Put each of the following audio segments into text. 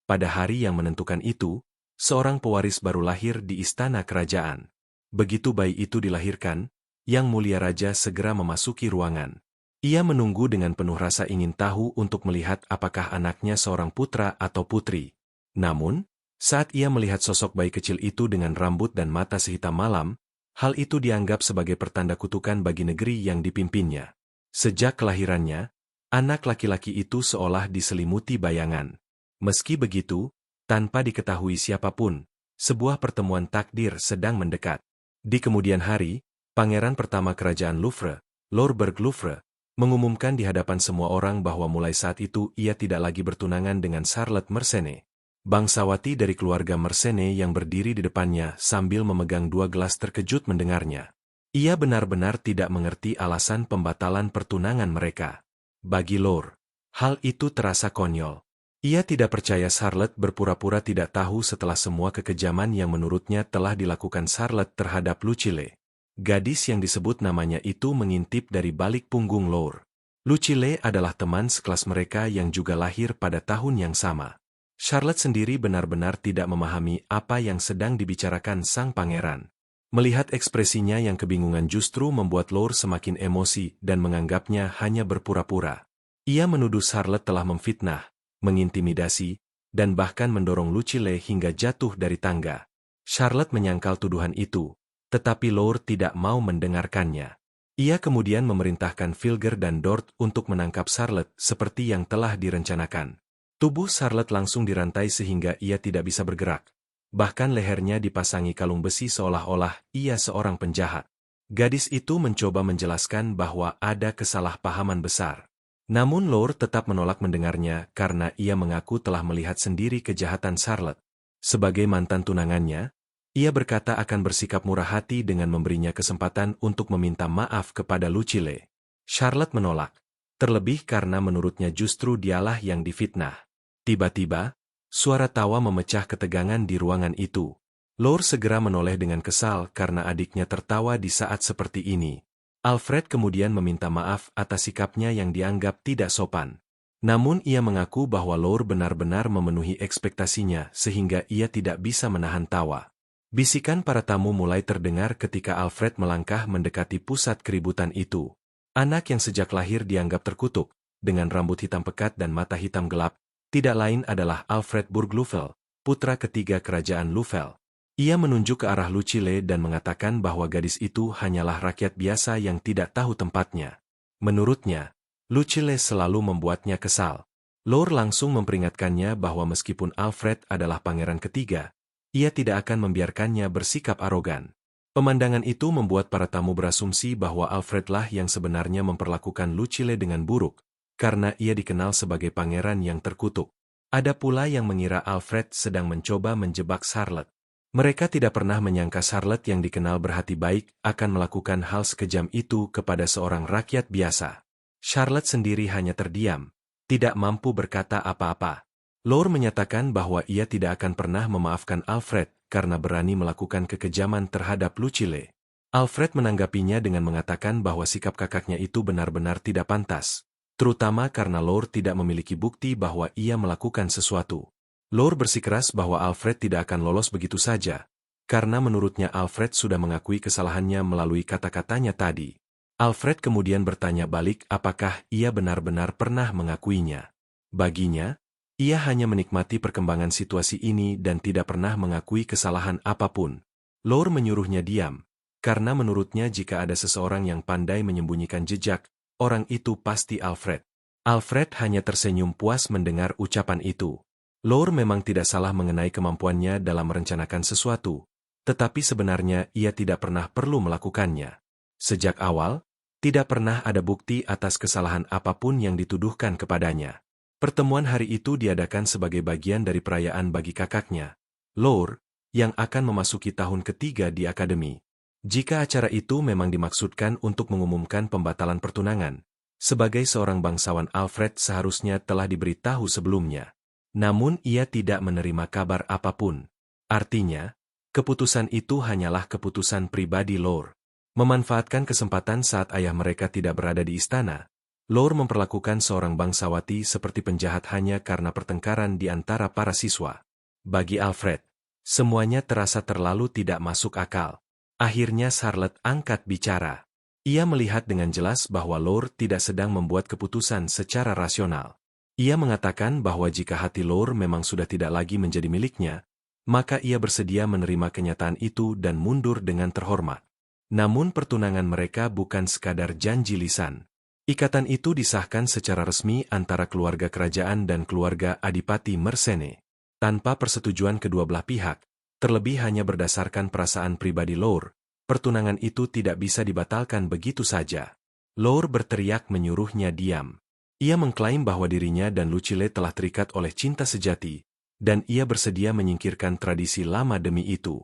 pada hari yang menentukan itu, seorang pewaris baru lahir di istana kerajaan. Begitu bayi itu dilahirkan, Yang Mulia Raja segera memasuki ruangan. Ia menunggu dengan penuh rasa ingin tahu untuk melihat apakah anaknya seorang putra atau putri. Namun, saat ia melihat sosok bayi kecil itu dengan rambut dan mata sehitam malam, hal itu dianggap sebagai pertanda kutukan bagi negeri yang dipimpinnya. Sejak kelahirannya, anak laki-laki itu seolah diselimuti bayangan. Meski begitu, tanpa diketahui siapapun, sebuah pertemuan takdir sedang mendekat. Di kemudian hari, Pangeran pertama Kerajaan Louvre, Lord Berg Louvre, mengumumkan di hadapan semua orang bahwa mulai saat itu ia tidak lagi bertunangan dengan Charlotte Mersenne. Bangsawati dari keluarga Mersenne yang berdiri di depannya sambil memegang 2 gelas terkejut mendengarnya. Ia benar-benar tidak mengerti alasan pembatalan pertunangan mereka. Bagi Lord, hal itu terasa konyol. Ia tidak percaya Charlotte berpura-pura tidak tahu setelah semua kekejaman yang menurutnya telah dilakukan Charlotte terhadap Lucille. Gadis yang disebut namanya itu mengintip dari balik punggung Lord. Lucille adalah teman sekelas mereka yang juga lahir pada tahun yang sama. Charlotte sendiri benar-benar tidak memahami apa yang sedang dibicarakan sang pangeran. Melihat ekspresinya yang kebingungan justru membuat Lord semakin emosi dan menganggapnya hanya berpura-pura. Ia menuduh Charlotte telah memfitnah, mengintimidasi, dan bahkan mendorong Lucille hingga jatuh dari tangga. Charlotte menyangkal tuduhan itu, tetapi Lord tidak mau mendengarkannya. Ia kemudian memerintahkan Filger dan Dort untuk menangkap Charlotte seperti yang telah direncanakan. Tubuh Charlotte langsung dirantai sehingga ia tidak bisa bergerak. Bahkan lehernya dipasangi kalung besi seolah-olah ia seorang penjahat. Gadis itu mencoba menjelaskan bahwa ada kesalahpahaman besar. Namun Lord tetap menolak mendengarnya karena ia mengaku telah melihat sendiri kejahatan Charlotte. Sebagai mantan tunangannya, ia berkata akan bersikap murah hati dengan memberinya kesempatan untuk meminta maaf kepada Lucille. Charlotte menolak, terlebih karena menurutnya justru dialah yang difitnah. Tiba-tiba, suara tawa memecah ketegangan di ruangan itu. Lord segera menoleh dengan kesal karena adiknya tertawa di saat seperti ini. Alfred kemudian meminta maaf atas sikapnya yang dianggap tidak sopan. Namun ia mengaku bahwa Lord benar-benar memenuhi ekspektasinya sehingga ia tidak bisa menahan tawa. Bisikan para tamu mulai terdengar ketika Alfred melangkah mendekati pusat keributan itu. Anak yang sejak lahir dianggap terkutuk, dengan rambut hitam pekat dan mata hitam gelap, tidak lain adalah Alfred Burglouvelle, putra ketiga kerajaan Louvelle. Ia menunjuk ke arah Lucille dan mengatakan bahwa gadis itu hanyalah rakyat biasa yang tidak tahu tempatnya. Menurutnya, Lucille selalu membuatnya kesal. Lord langsung memperingatkannya bahwa meskipun Alfred adalah pangeran ketiga, ia tidak akan membiarkannya bersikap arogan. Pemandangan itu membuat para tamu berasumsi bahwa Alfredlah yang sebenarnya memperlakukan Lucille dengan buruk, karena ia dikenal sebagai pangeran yang terkutuk. Ada pula yang mengira Alfred sedang mencoba menjebak Charlotte. Mereka tidak pernah menyangka Charlotte yang dikenal berhati baik akan melakukan hal sekejam itu kepada seorang rakyat biasa. Charlotte sendiri hanya terdiam, tidak mampu berkata apa-apa. Lord menyatakan bahwa ia tidak akan pernah memaafkan Alfred karena berani melakukan kekejaman terhadap Lucille. Alfred menanggapinya dengan mengatakan bahwa sikap kakaknya itu benar-benar tidak pantas, terutama karena Lord tidak memiliki bukti bahwa ia melakukan sesuatu. Lord bersikeras bahwa Alfred tidak akan lolos begitu saja, karena menurutnya Alfred sudah mengakui kesalahannya melalui kata-katanya tadi. Alfred kemudian bertanya balik apakah ia benar-benar pernah mengakuinya. Baginya, ia hanya menikmati perkembangan situasi ini dan tidak pernah mengakui kesalahan apapun. Lord menyuruhnya diam, karena menurutnya jika ada seseorang yang pandai menyembunyikan jejak, orang itu pasti Alfred. Alfred hanya tersenyum puas mendengar ucapan itu. Lord memang tidak salah mengenai kemampuannya dalam merencanakan sesuatu, tetapi sebenarnya ia tidak pernah perlu melakukannya. Sejak awal, tidak pernah ada bukti atas kesalahan apapun yang dituduhkan kepadanya. Pertemuan hari itu diadakan sebagai bagian dari perayaan bagi kakaknya, Lord, yang akan memasuki tahun ketiga di akademi. Jika acara itu memang dimaksudkan untuk mengumumkan pembatalan pertunangan, sebagai seorang bangsawan Alfred seharusnya telah diberitahu sebelumnya. Namun ia tidak menerima kabar apapun. Artinya, keputusan itu hanyalah keputusan pribadi Lord. Memanfaatkan kesempatan saat ayah mereka tidak berada di istana, Lore memperlakukan seorang bangsawati seperti penjahat hanya karena pertengkaran di antara para siswa. Bagi Alfred, semuanya terasa terlalu tidak masuk akal. Akhirnya Charlotte angkat bicara. Ia melihat dengan jelas bahwa Lore tidak sedang membuat keputusan secara rasional. Ia mengatakan bahwa jika hati Lore memang sudah tidak lagi menjadi miliknya, maka ia bersedia menerima kenyataan itu dan mundur dengan terhormat. Namun pertunangan mereka bukan sekadar janji lisan. Ikatan itu disahkan secara resmi antara keluarga kerajaan dan keluarga Adipati Mersenne. Tanpa persetujuan kedua belah pihak, terlebih hanya berdasarkan perasaan pribadi Lore, pertunangan itu tidak bisa dibatalkan begitu saja. Lore berteriak menyuruhnya diam. Ia mengklaim bahwa dirinya dan Lucille telah terikat oleh cinta sejati, dan ia bersedia menyingkirkan tradisi lama demi itu.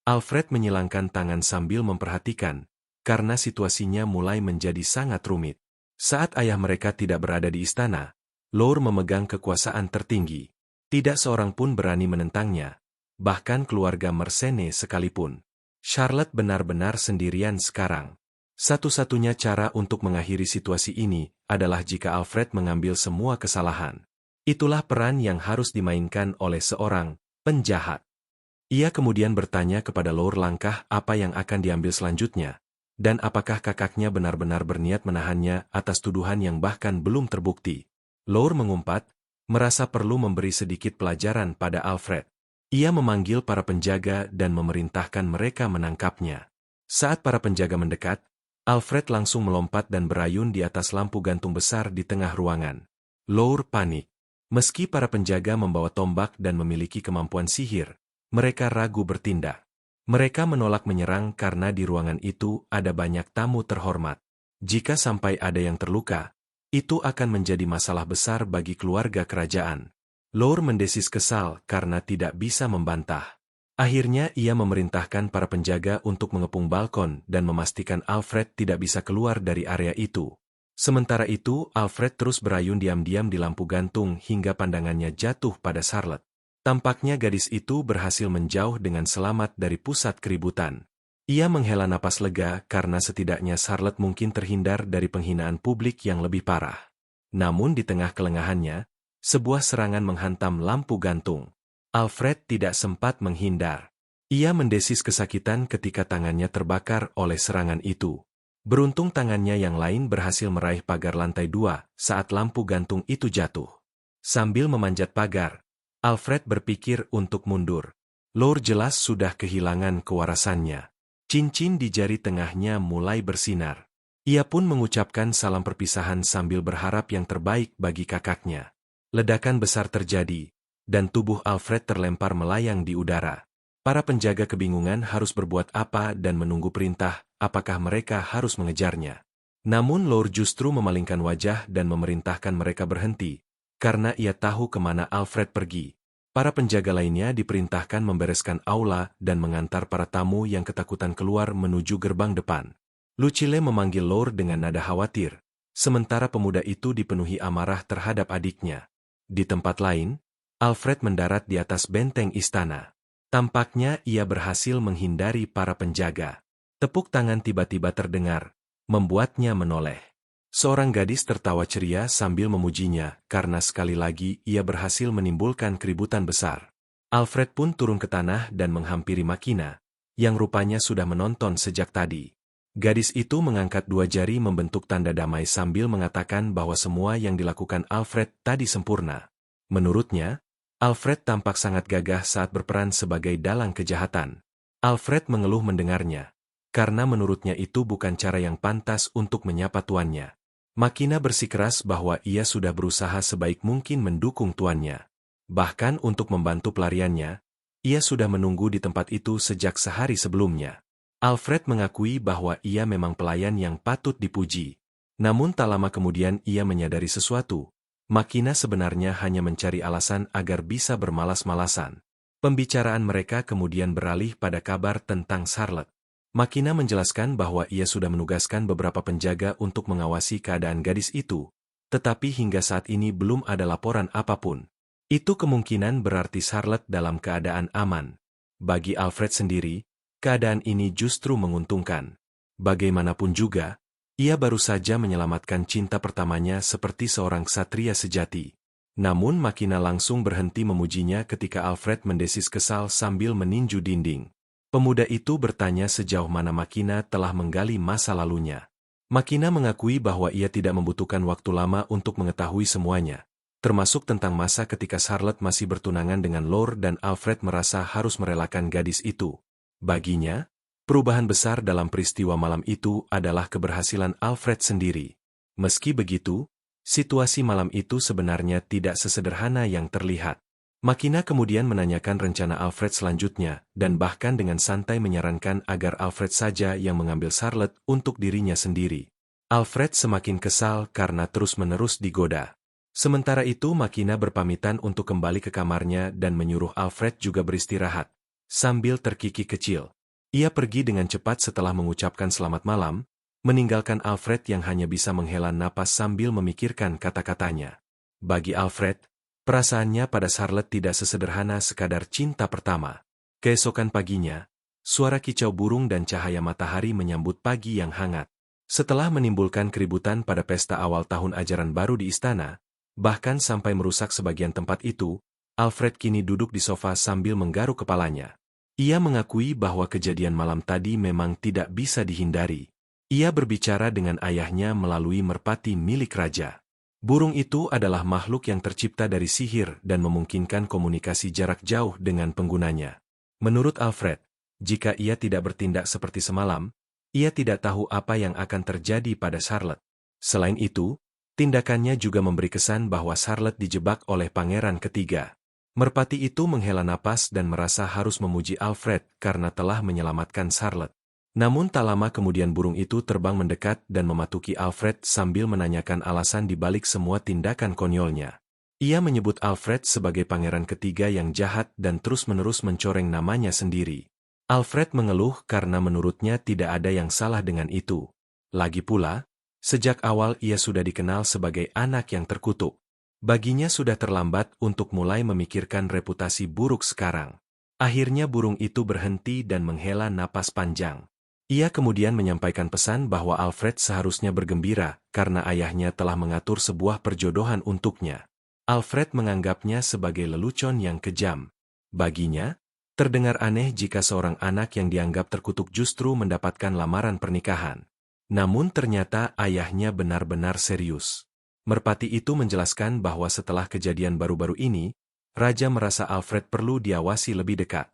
Alfred menyilangkan tangan sambil memperhatikan, karena situasinya mulai menjadi sangat rumit. Saat ayah mereka tidak berada di istana, Lore memegang kekuasaan tertinggi. Tidak seorang pun berani menentangnya, bahkan keluarga Mersenne sekalipun. Charlotte benar-benar sendirian sekarang. Satu-satunya cara untuk mengakhiri situasi ini adalah jika Alfred mengambil semua kesalahan. Itulah peran yang harus dimainkan oleh seorang penjahat. Ia kemudian bertanya kepada Lore langkah apa yang akan diambil selanjutnya. Dan apakah kakaknya benar-benar berniat menahannya atas tuduhan yang bahkan belum terbukti? Lore mengumpat, merasa perlu memberi sedikit pelajaran pada Alfred. Ia memanggil para penjaga dan memerintahkan mereka menangkapnya. Saat para penjaga mendekat, Alfred langsung melompat dan berayun di atas lampu gantung besar di tengah ruangan. Lore panik. Meski para penjaga membawa tombak dan memiliki kemampuan sihir, mereka ragu bertindak. Mereka menolak menyerang karena di ruangan itu ada banyak tamu terhormat. Jika sampai ada yang terluka, itu akan menjadi masalah besar bagi keluarga kerajaan. Lore mendesis kesal karena tidak bisa membantah. Akhirnya ia memerintahkan para penjaga untuk mengepung balkon dan memastikan Alfred tidak bisa keluar dari area itu. Sementara itu, Alfred terus berayun diam-diam di lampu gantung hingga pandangannya jatuh pada Charlotte. Tampaknya gadis itu berhasil menjauh dengan selamat dari pusat keributan. Ia menghela napas lega karena setidaknya Charlotte mungkin terhindar dari penghinaan publik yang lebih parah. Namun di tengah kelengahannya, sebuah serangan menghantam lampu gantung. Alfred tidak sempat menghindar. Ia mendesis kesakitan ketika tangannya terbakar oleh serangan itu. Beruntung tangannya yang lain berhasil meraih pagar lantai 2 saat lampu gantung itu jatuh. Sambil memanjat pagar, Alfred berpikir untuk mundur. Lore jelas sudah kehilangan kewarasannya. Cincin di jari tengahnya mulai bersinar. Ia pun mengucapkan salam perpisahan sambil berharap yang terbaik bagi kakaknya. Ledakan besar terjadi, dan tubuh Alfred terlempar melayang di udara. Para penjaga kebingungan harus berbuat apa dan menunggu perintah, apakah mereka harus mengejarnya. Namun Lore justru memalingkan wajah dan memerintahkan mereka berhenti, karena ia tahu kemana Alfred pergi. Para penjaga lainnya diperintahkan membereskan aula dan mengantar para tamu yang ketakutan keluar menuju gerbang depan. Lucille memanggil Lore dengan nada khawatir, sementara pemuda itu dipenuhi amarah terhadap adiknya. Di tempat lain, Alfred mendarat di atas benteng istana. Tampaknya ia berhasil menghindari para penjaga. Tepuk tangan tiba-tiba terdengar, membuatnya menoleh. Seorang gadis tertawa ceria sambil memujinya karena sekali lagi ia berhasil menimbulkan keributan besar. Alfred pun turun ke tanah dan menghampiri Makina, yang rupanya sudah menonton sejak tadi. Gadis itu mengangkat dua jari membentuk tanda damai sambil mengatakan bahwa semua yang dilakukan Alfred tadi sempurna. Menurutnya, Alfred tampak sangat gagah saat berperan sebagai dalang kejahatan. Alfred mengeluh mendengarnya, karena menurutnya itu bukan cara yang pantas untuk menyapa tuannya. Makina bersikeras bahwa ia sudah berusaha sebaik mungkin mendukung tuannya. Bahkan untuk membantu pelariannya, ia sudah menunggu di tempat itu sejak sehari sebelumnya. Alfred mengakui bahwa ia memang pelayan yang patut dipuji. Namun tak lama kemudian ia menyadari sesuatu. Makina sebenarnya hanya mencari alasan agar bisa bermalas-malasan. Pembicaraan mereka kemudian beralih pada kabar tentang Charlotte. Makina menjelaskan bahwa ia sudah menugaskan beberapa penjaga untuk mengawasi keadaan gadis itu, tetapi hingga saat ini belum ada laporan apapun. Itu kemungkinan berarti Charlotte dalam keadaan aman. Bagi Alfred sendiri, keadaan ini justru menguntungkan. Bagaimanapun juga, Ia baru saja menyelamatkan cinta pertamanya seperti seorang ksatria sejati. Namun Makina langsung berhenti memujinya ketika Alfred mendesis kesal sambil meninju dinding. Pemuda itu bertanya sejauh mana Makina telah menggali masa lalunya. Makina mengakui bahwa ia tidak membutuhkan waktu lama untuk mengetahui semuanya, termasuk tentang masa ketika Charlotte masih bertunangan dengan Lord dan Alfred merasa harus merelakan gadis itu. Baginya, perubahan besar dalam peristiwa malam itu adalah keberhasilan Alfred sendiri. Meski begitu, situasi malam itu sebenarnya tidak sesederhana yang terlihat. Makina kemudian menanyakan rencana Alfred selanjutnya, dan bahkan dengan santai menyarankan agar Alfred saja yang mengambil Charlotte untuk dirinya sendiri. Alfred semakin kesal karena terus-menerus digoda. Sementara itu Makina berpamitan untuk kembali ke kamarnya dan menyuruh Alfred juga beristirahat, sambil terkikik kecil. Ia pergi dengan cepat setelah mengucapkan selamat malam, meninggalkan Alfred yang hanya bisa menghela napas sambil memikirkan kata-katanya. Bagi Alfred, perasaannya pada Charlotte tidak sesederhana sekadar cinta pertama. Keesokan paginya, suara kicau burung dan cahaya matahari menyambut pagi yang hangat. Setelah menimbulkan keributan pada pesta awal tahun ajaran baru di istana, bahkan sampai merusak sebagian tempat itu, Alfred kini duduk di sofa sambil menggaruk kepalanya. Ia mengakui bahwa kejadian malam tadi memang tidak bisa dihindari. Ia berbicara dengan ayahnya melalui merpati milik raja. Burung itu adalah makhluk yang tercipta dari sihir dan memungkinkan komunikasi jarak jauh dengan penggunanya. Menurut Alfred, jika ia tidak bertindak seperti semalam, ia tidak tahu apa yang akan terjadi pada Charlotte. Selain itu, tindakannya juga memberi kesan bahwa Charlotte dijebak oleh pangeran ketiga. Merpati itu menghela napas dan merasa harus memuji Alfred karena telah menyelamatkan Charlotte. Namun tak lama kemudian burung itu terbang mendekat dan mematuki Alfred sambil menanyakan alasan di balik semua tindakan konyolnya. Ia menyebut Alfred sebagai pangeran ketiga yang jahat dan terus-menerus mencoreng namanya sendiri. Alfred mengeluh karena menurutnya tidak ada yang salah dengan itu. Lagi pula, sejak awal ia sudah dikenal sebagai anak yang terkutuk. Baginya sudah terlambat untuk mulai memikirkan reputasi buruk sekarang. Akhirnya burung itu berhenti dan menghela napas panjang. Ia kemudian menyampaikan pesan bahwa Alfred seharusnya bergembira karena ayahnya telah mengatur sebuah perjodohan untuknya. Alfred menganggapnya sebagai lelucon yang kejam. Baginya, terdengar aneh jika seorang anak yang dianggap terkutuk justru mendapatkan lamaran pernikahan. Namun ternyata ayahnya benar-benar serius. Merpati itu menjelaskan bahwa setelah kejadian baru-baru ini, Raja merasa Alfred perlu diawasi lebih dekat.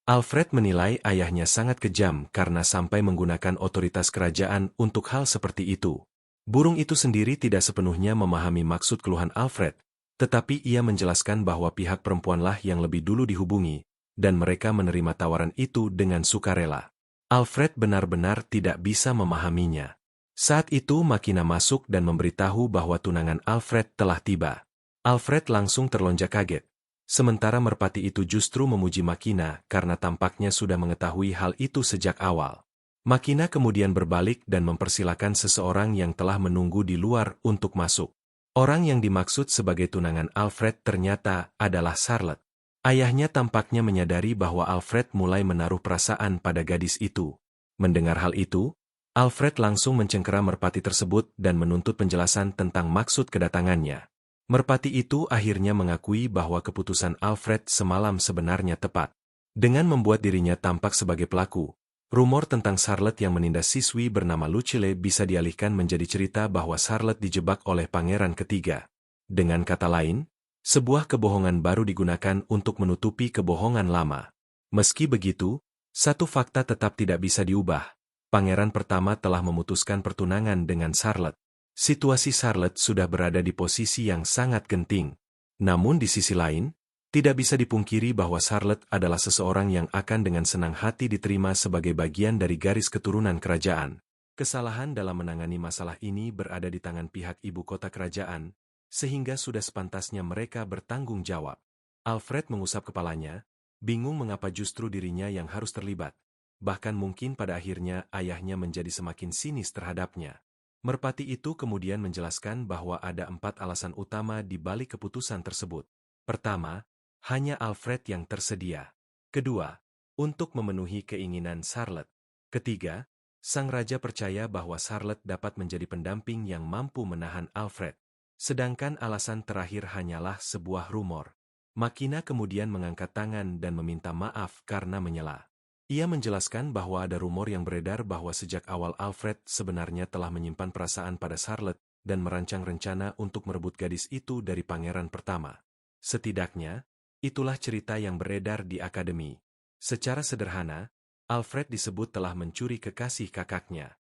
Alfred menilai ayahnya sangat kejam karena sampai menggunakan otoritas kerajaan untuk hal seperti itu. Burung itu sendiri tidak sepenuhnya memahami maksud keluhan Alfred, tetapi ia menjelaskan bahwa pihak perempuanlah yang lebih dulu dihubungi, dan mereka menerima tawaran itu dengan sukarela. Alfred benar-benar tidak bisa memahaminya. Saat itu Makina masuk dan memberitahu bahwa tunangan Alfred telah tiba. Alfred langsung terlonjak kaget. Sementara merpati itu justru memuji Makina karena tampaknya sudah mengetahui hal itu sejak awal. Makina kemudian berbalik dan mempersilakan seseorang yang telah menunggu di luar untuk masuk. Orang yang dimaksud sebagai tunangan Alfred ternyata adalah Charlotte. Ayahnya tampaknya menyadari bahwa Alfred mulai menaruh perasaan pada gadis itu. Mendengar hal itu, Alfred langsung mencengkera merpati tersebut dan menuntut penjelasan tentang maksud kedatangannya. Merpati itu akhirnya mengakui bahwa keputusan Alfred semalam sebenarnya tepat. Dengan membuat dirinya tampak sebagai pelaku, rumor tentang Charlotte yang menindas siswi bernama Lucille bisa dialihkan menjadi cerita bahwa Charlotte dijebak oleh pangeran ketiga. Dengan kata lain, sebuah kebohongan baru digunakan untuk menutupi kebohongan lama. Meski begitu, satu fakta tetap tidak bisa diubah. Pangeran pertama telah memutuskan pertunangan dengan Charlotte. Situasi Charlotte sudah berada di posisi yang sangat genting. Namun di sisi lain, tidak bisa dipungkiri bahwa Charlotte adalah seseorang yang akan dengan senang hati diterima sebagai bagian dari garis keturunan kerajaan. Kesalahan dalam menangani masalah ini berada di tangan pihak ibu kota kerajaan, sehingga sudah sepantasnya mereka bertanggung jawab. Alfred mengusap kepalanya, bingung mengapa justru dirinya yang harus terlibat. Bahkan mungkin pada akhirnya ayahnya menjadi semakin sinis terhadapnya. Merpati itu kemudian menjelaskan bahwa ada 4 alasan utama di balik keputusan tersebut. Pertama, hanya Alfred yang tersedia. Kedua, untuk memenuhi keinginan Charlotte. Ketiga, Sang raja percaya bahwa Charlotte dapat menjadi pendamping yang mampu menahan Alfred. Sedangkan alasan terakhir hanyalah sebuah rumor. Makina kemudian mengangkat tangan dan meminta maaf karena menyela. Ia menjelaskan bahwa ada rumor yang beredar bahwa sejak awal Alfred sebenarnya telah menyimpan perasaan pada Charlotte dan merancang rencana untuk merebut gadis itu dari pangeran pertama. Setidaknya, itulah cerita yang beredar di akademi. Secara sederhana, Alfred disebut telah mencuri kekasih kakaknya.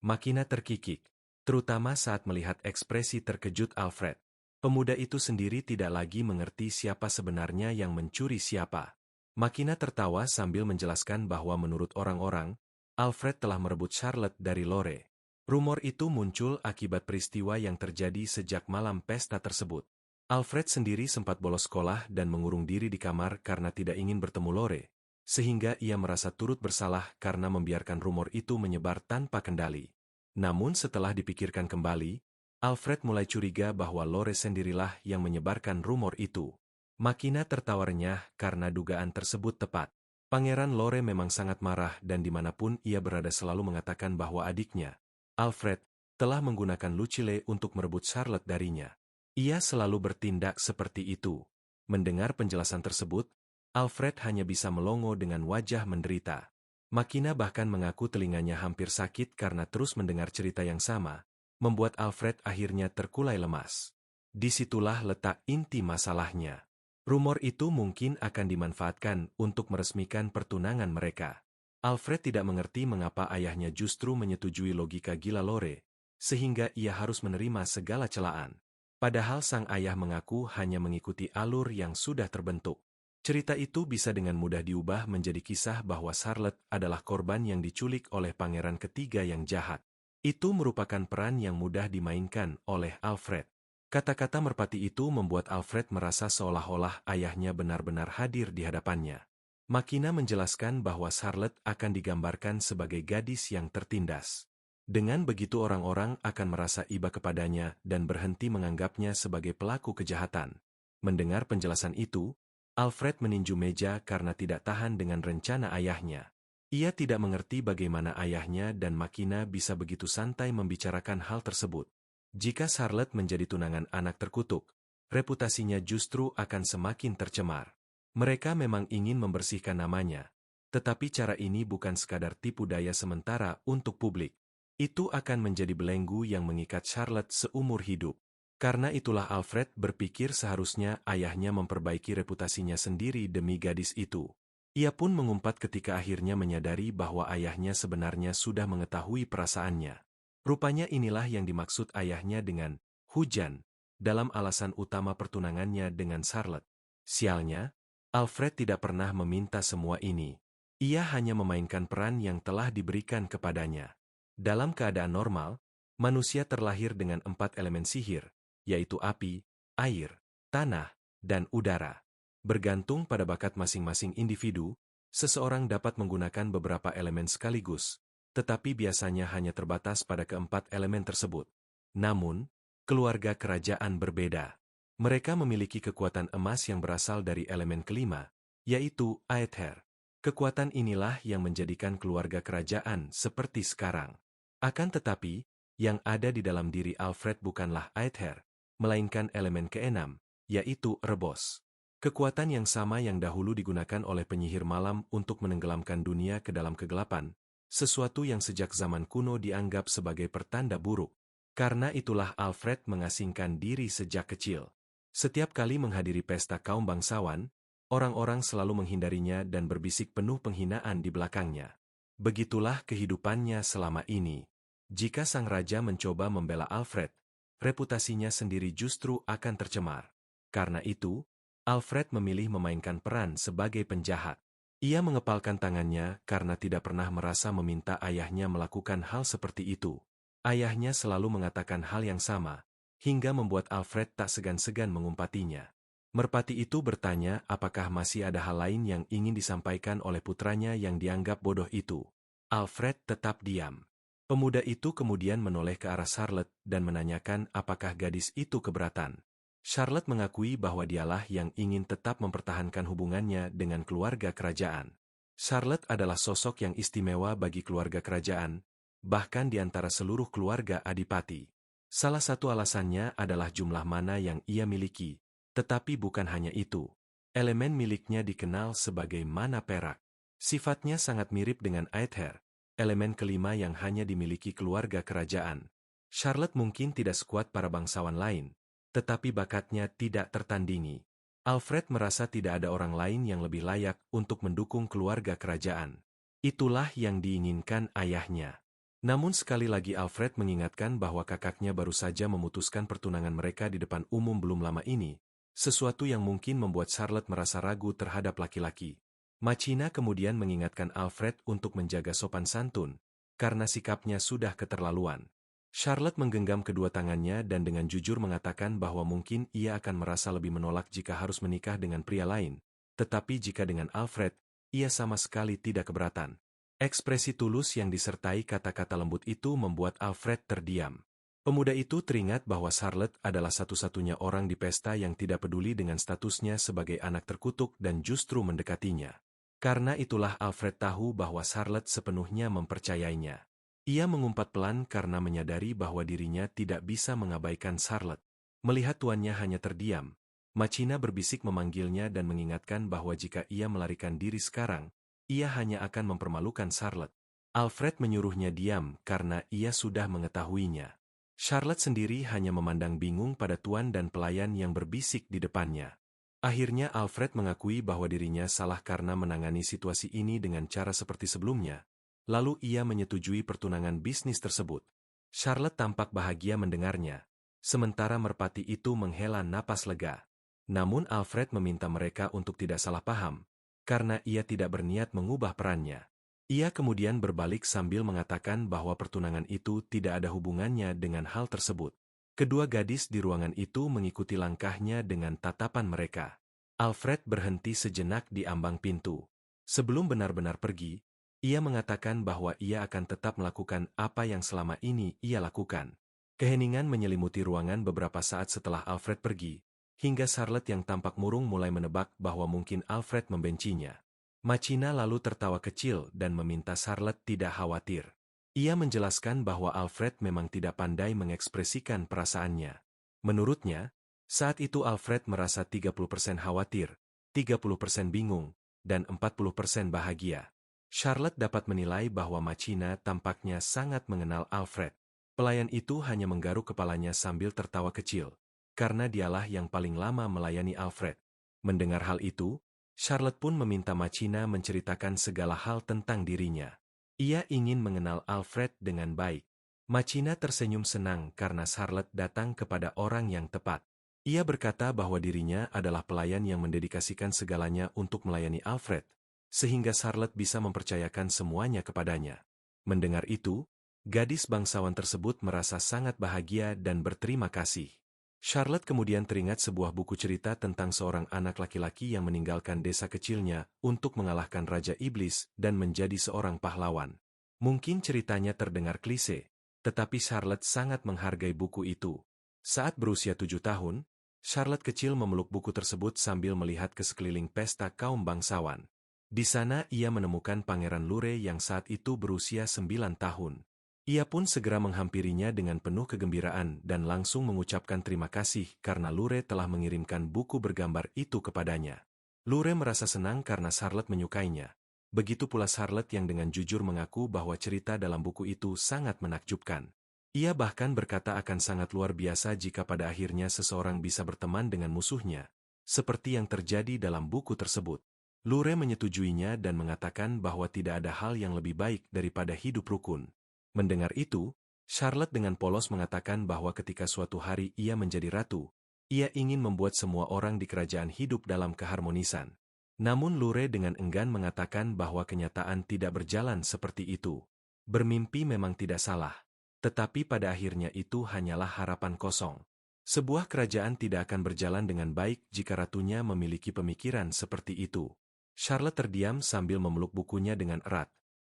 Makina terkikik, terutama saat melihat ekspresi terkejut Alfred. Pemuda itu sendiri tidak lagi mengerti siapa sebenarnya yang mencuri siapa. Makina tertawa sambil menjelaskan bahwa menurut orang-orang, Alfred telah merebut Charlotte dari Lore. Rumor itu muncul akibat peristiwa yang terjadi sejak malam pesta tersebut. Alfred sendiri sempat bolos sekolah dan mengurung diri di kamar karena tidak ingin bertemu Lore, sehingga ia merasa turut bersalah karena membiarkan rumor itu menyebar tanpa kendali. Namun setelah dipikirkan kembali, Alfred mulai curiga bahwa Lore sendirilah yang menyebarkan rumor itu. Makina tertawa renyah karena dugaan tersebut tepat. Pangeran Lore memang sangat marah dan dimanapun ia berada selalu mengatakan bahwa adiknya, Alfred, telah menggunakan Lucille untuk merebut Charlotte darinya. Ia selalu bertindak seperti itu. Mendengar penjelasan tersebut, Alfred hanya bisa melongo dengan wajah menderita. Makina bahkan mengaku telinganya hampir sakit karena terus mendengar cerita yang sama, membuat Alfred akhirnya terkulai lemas. Disitulah letak inti masalahnya. Rumor itu mungkin akan dimanfaatkan untuk meresmikan pertunangan mereka. Alfred tidak mengerti mengapa ayahnya justru menyetujui logika gila Lore, sehingga ia harus menerima segala celaan. Padahal sang ayah mengaku hanya mengikuti alur yang sudah terbentuk. Cerita itu bisa dengan mudah diubah menjadi kisah bahwa Charlotte adalah korban yang diculik oleh pangeran ketiga yang jahat. Itu merupakan peran yang mudah dimainkan oleh Alfred. Kata-kata merpati itu membuat Alfred merasa seolah-olah ayahnya benar-benar hadir di hadapannya. Makina menjelaskan bahwa Charlotte akan digambarkan sebagai gadis yang tertindas. Dengan begitu orang-orang akan merasa iba kepadanya dan berhenti menganggapnya sebagai pelaku kejahatan. Mendengar penjelasan itu, Alfred meninju meja karena tidak tahan dengan rencana ayahnya. Ia tidak mengerti bagaimana ayahnya dan Makina bisa begitu santai membicarakan hal tersebut. Jika Charlotte menjadi tunangan anak terkutuk, reputasinya justru akan semakin tercemar. Mereka memang ingin membersihkan namanya, tetapi cara ini bukan sekadar tipu daya sementara untuk publik. Itu akan menjadi belenggu yang mengikat Charlotte seumur hidup. Karena itulah Alfred berpikir seharusnya ayahnya memperbaiki reputasinya sendiri demi gadis itu. Ia pun mengumpat ketika akhirnya menyadari bahwa ayahnya sebenarnya sudah mengetahui perasaannya. Rupanya inilah yang dimaksud ayahnya dengan hujan dalam alasan utama pertunangannya dengan Charlotte. Sialnya, Alfred tidak pernah meminta semua ini. Ia hanya memainkan peran yang telah diberikan kepadanya. Dalam keadaan normal, manusia terlahir dengan 4 elemen sihir, yaitu api, air, tanah, dan udara. Bergantung pada bakat masing-masing individu, seseorang dapat menggunakan beberapa elemen sekaligus, tetapi biasanya hanya terbatas pada keempat elemen tersebut. Namun, keluarga kerajaan berbeda. Mereka memiliki kekuatan emas yang berasal dari elemen kelima, yaitu aether. Kekuatan inilah yang menjadikan keluarga kerajaan seperti sekarang. Akan tetapi, yang ada di dalam diri Alfred bukanlah aether, melainkan elemen keenam, yaitu rebos. Kekuatan yang sama yang dahulu digunakan oleh penyihir malam untuk menenggelamkan dunia ke dalam kegelapan, sesuatu yang sejak zaman kuno dianggap sebagai pertanda buruk. Karena itulah Alfred mengasingkan diri sejak kecil. Setiap kali menghadiri pesta kaum bangsawan, orang-orang selalu menghindarinya dan berbisik penuh penghinaan di belakangnya. Begitulah kehidupannya selama ini. Jika sang raja mencoba membela Alfred, reputasinya sendiri justru akan tercemar. Karena itu, Alfred memilih memainkan peran sebagai penjahat. Ia mengepalkan tangannya karena tidak pernah merasa meminta ayahnya melakukan hal seperti itu. Ayahnya selalu mengatakan hal yang sama, hingga membuat Alfred tak segan-segan mengumpatinya. Merpati itu bertanya apakah masih ada hal lain yang ingin disampaikan oleh putranya yang dianggap bodoh itu. Alfred tetap diam. Pemuda itu kemudian menoleh ke arah Charlotte dan menanyakan apakah gadis itu keberatan. Charlotte mengakui bahwa dialah yang ingin tetap mempertahankan hubungannya dengan keluarga kerajaan. Charlotte adalah sosok yang istimewa bagi keluarga kerajaan, bahkan di antara seluruh keluarga adipati. Salah satu alasannya adalah jumlah mana yang ia miliki, tetapi bukan hanya itu. Elemen miliknya dikenal sebagai mana perak. Sifatnya sangat mirip dengan Aether, elemen kelima yang hanya dimiliki keluarga kerajaan. Charlotte mungkin tidak sekuat para bangsawan lain, tetapi bakatnya tidak tertandingi. Alfred merasa tidak ada orang lain yang lebih layak untuk mendukung keluarga kerajaan. Itulah yang diinginkan ayahnya. Namun sekali lagi Alfred mengingatkan bahwa kakaknya baru saja memutuskan pertunangan mereka di depan umum belum lama ini, sesuatu yang mungkin membuat Charlotte merasa ragu terhadap laki-laki. Machina kemudian mengingatkan Alfred untuk menjaga sopan santun, karena sikapnya sudah keterlaluan. Charlotte menggenggam kedua tangannya dan dengan jujur mengatakan bahwa mungkin ia akan merasa lebih menolak jika harus menikah dengan pria lain, tetapi jika dengan Alfred, ia sama sekali tidak keberatan. Ekspresi tulus yang disertai kata-kata lembut itu membuat Alfred terdiam. Pemuda itu teringat bahwa Charlotte adalah satu-satunya orang di pesta yang tidak peduli dengan statusnya sebagai anak terkutuk dan justru mendekatinya. Karena itulah Alfred tahu bahwa Charlotte sepenuhnya mempercayainya. Ia mengumpat pelan karena menyadari bahwa dirinya tidak bisa mengabaikan Charlotte. Melihat tuannya hanya terdiam, Machina berbisik memanggilnya dan mengingatkan bahwa jika ia melarikan diri sekarang, ia hanya akan mempermalukan Charlotte. Alfred menyuruhnya diam karena ia sudah mengetahuinya. Charlotte sendiri hanya memandang bingung pada tuan dan pelayan yang berbisik di depannya. Akhirnya Alfred mengakui bahwa dirinya salah karena menangani situasi ini dengan cara seperti sebelumnya. Lalu ia menyetujui pertunangan bisnis tersebut. Charlotte tampak bahagia mendengarnya, sementara merpati itu menghela napas lega. Namun Alfred meminta mereka untuk tidak salah paham, karena ia tidak berniat mengubah perannya. Ia kemudian berbalik sambil mengatakan bahwa pertunangan itu tidak ada hubungannya dengan hal tersebut. Kedua gadis di ruangan itu mengikuti langkahnya dengan tatapan mereka. Alfred berhenti sejenak di ambang pintu. Sebelum benar-benar pergi, ia mengatakan bahwa ia akan tetap melakukan apa yang selama ini ia lakukan. Keheningan menyelimuti ruangan beberapa saat setelah Alfred pergi, hingga Charlotte yang tampak murung mulai menebak bahwa mungkin Alfred membencinya. Machina lalu tertawa kecil dan meminta Charlotte tidak khawatir. Ia menjelaskan bahwa Alfred memang tidak pandai mengekspresikan perasaannya. Menurutnya, saat itu Alfred merasa 30% khawatir, 30% bingung, dan 40% bahagia. Charlotte dapat menilai bahwa Machina tampaknya sangat mengenal Alfred. Pelayan itu hanya menggaruk kepalanya sambil tertawa kecil, karena dialah yang paling lama melayani Alfred. Mendengar hal itu, Charlotte pun meminta Machina menceritakan segala hal tentang dirinya. Ia ingin mengenal Alfred dengan baik. Machina tersenyum senang karena Charlotte datang kepada orang yang tepat. Ia berkata bahwa dirinya adalah pelayan yang mendedikasikan segalanya untuk melayani Alfred, sehingga Charlotte bisa mempercayakan semuanya kepadanya. Mendengar itu, gadis bangsawan tersebut merasa sangat bahagia dan berterima kasih. Charlotte kemudian teringat sebuah buku cerita tentang seorang anak laki-laki yang meninggalkan desa kecilnya untuk mengalahkan Raja Iblis dan menjadi seorang pahlawan. Mungkin ceritanya terdengar klise, tetapi Charlotte sangat menghargai buku itu. Saat berusia 7 tahun, Charlotte kecil memeluk buku tersebut sambil melihat ke sekeliling pesta kaum bangsawan. Di sana ia menemukan Pangeran Lure yang saat itu berusia 9 tahun. Ia pun segera menghampirinya dengan penuh kegembiraan dan langsung mengucapkan terima kasih karena Lure telah mengirimkan buku bergambar itu kepadanya. Lure merasa senang karena Charlotte menyukainya. Begitu pula Charlotte yang dengan jujur mengaku bahwa cerita dalam buku itu sangat menakjubkan. Ia bahkan berkata akan sangat luar biasa jika pada akhirnya seseorang bisa berteman dengan musuhnya, seperti yang terjadi dalam buku tersebut. Lure menyetujuinya dan mengatakan bahwa tidak ada hal yang lebih baik daripada hidup rukun. Mendengar itu, Charlotte dengan polos mengatakan bahwa ketika suatu hari ia menjadi ratu, ia ingin membuat semua orang di kerajaan hidup dalam keharmonisan. Namun Lure dengan enggan mengatakan bahwa kenyataan tidak berjalan seperti itu. Bermimpi memang tidak salah, tetapi pada akhirnya itu hanyalah harapan kosong. Sebuah kerajaan tidak akan berjalan dengan baik jika ratunya memiliki pemikiran seperti itu. Charlotte terdiam sambil memeluk bukunya dengan erat.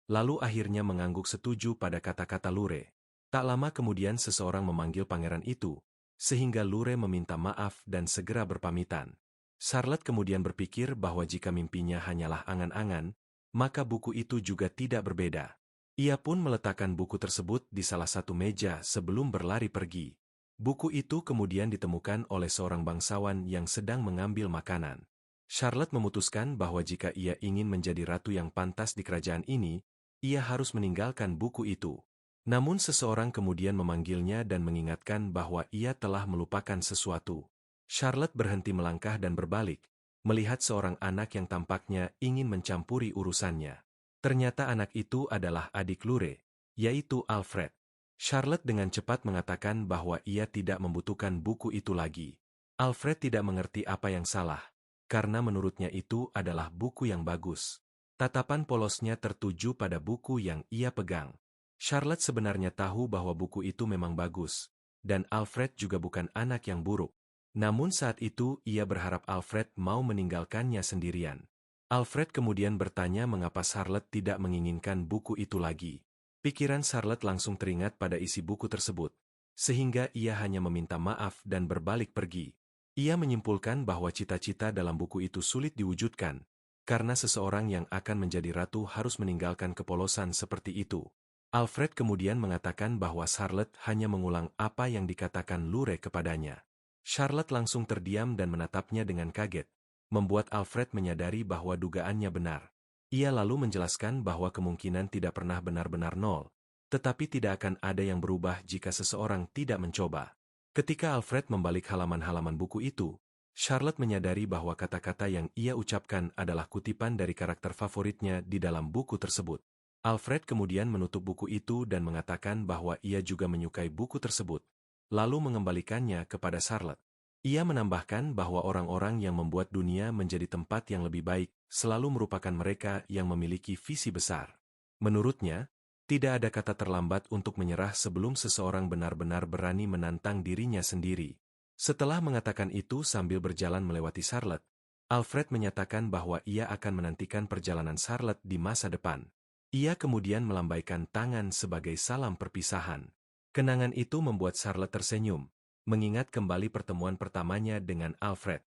Lalu akhirnya mengangguk setuju pada kata-kata Lure. Tak lama kemudian seseorang memanggil pangeran itu, sehingga Lure meminta maaf dan segera berpamitan. Charlotte kemudian berpikir bahwa jika mimpinya hanyalah angan-angan, maka buku itu juga tidak berbeda. Ia pun meletakkan buku tersebut di salah satu meja sebelum berlari pergi. Buku itu kemudian ditemukan oleh seorang bangsawan yang sedang mengambil makanan. Charlotte memutuskan bahwa jika ia ingin menjadi ratu yang pantas di kerajaan ini, ia harus meninggalkan buku itu. Namun seseorang kemudian memanggilnya dan mengingatkan bahwa ia telah melupakan sesuatu. Charlotte berhenti melangkah dan berbalik, melihat seorang anak yang tampaknya ingin mencampuri urusannya. Ternyata anak itu adalah adik Lure, yaitu Alfred. Charlotte dengan cepat mengatakan bahwa ia tidak membutuhkan buku itu lagi. Alfred tidak mengerti apa yang salah, karena menurutnya itu adalah buku yang bagus. Tatapan polosnya tertuju pada buku yang ia pegang. Charlotte sebenarnya tahu bahwa buku itu memang bagus, dan Alfred juga bukan anak yang buruk. Namun saat itu ia berharap Alfred mau meninggalkannya sendirian. Alfred kemudian bertanya mengapa Charlotte tidak menginginkan buku itu lagi. Pikiran Charlotte langsung teringat pada isi buku tersebut, sehingga ia hanya meminta maaf dan berbalik pergi. Ia menyimpulkan bahwa cita-cita dalam buku itu sulit diwujudkan, karena seseorang yang akan menjadi ratu harus meninggalkan kepolosan seperti itu. Alfred kemudian mengatakan bahwa Charlotte hanya mengulang apa yang dikatakan Lure kepadanya. Charlotte langsung terdiam dan menatapnya dengan kaget, membuat Alfred menyadari bahwa dugaannya benar. Ia lalu menjelaskan bahwa kemungkinan tidak pernah benar-benar nol, tetapi tidak akan ada yang berubah jika seseorang tidak mencoba. Ketika Alfred membalik halaman-halaman buku itu, Charlotte menyadari bahwa kata-kata yang ia ucapkan adalah kutipan dari karakter favoritnya di dalam buku tersebut. Alfred kemudian menutup buku itu dan mengatakan bahwa ia juga menyukai buku tersebut, lalu mengembalikannya kepada Charlotte. Ia menambahkan bahwa orang-orang yang membuat dunia menjadi tempat yang lebih baik selalu merupakan mereka yang memiliki visi besar. Menurutnya, tidak ada kata terlambat untuk menyerah sebelum seseorang benar-benar berani menantang dirinya sendiri. Setelah mengatakan itu sambil berjalan melewati Charlotte, Alfred menyatakan bahwa ia akan menantikan perjalanan Charlotte di masa depan. Ia kemudian melambaikan tangan sebagai salam perpisahan. Kenangan itu membuat Charlotte tersenyum, mengingat kembali pertemuan pertamanya dengan Alfred.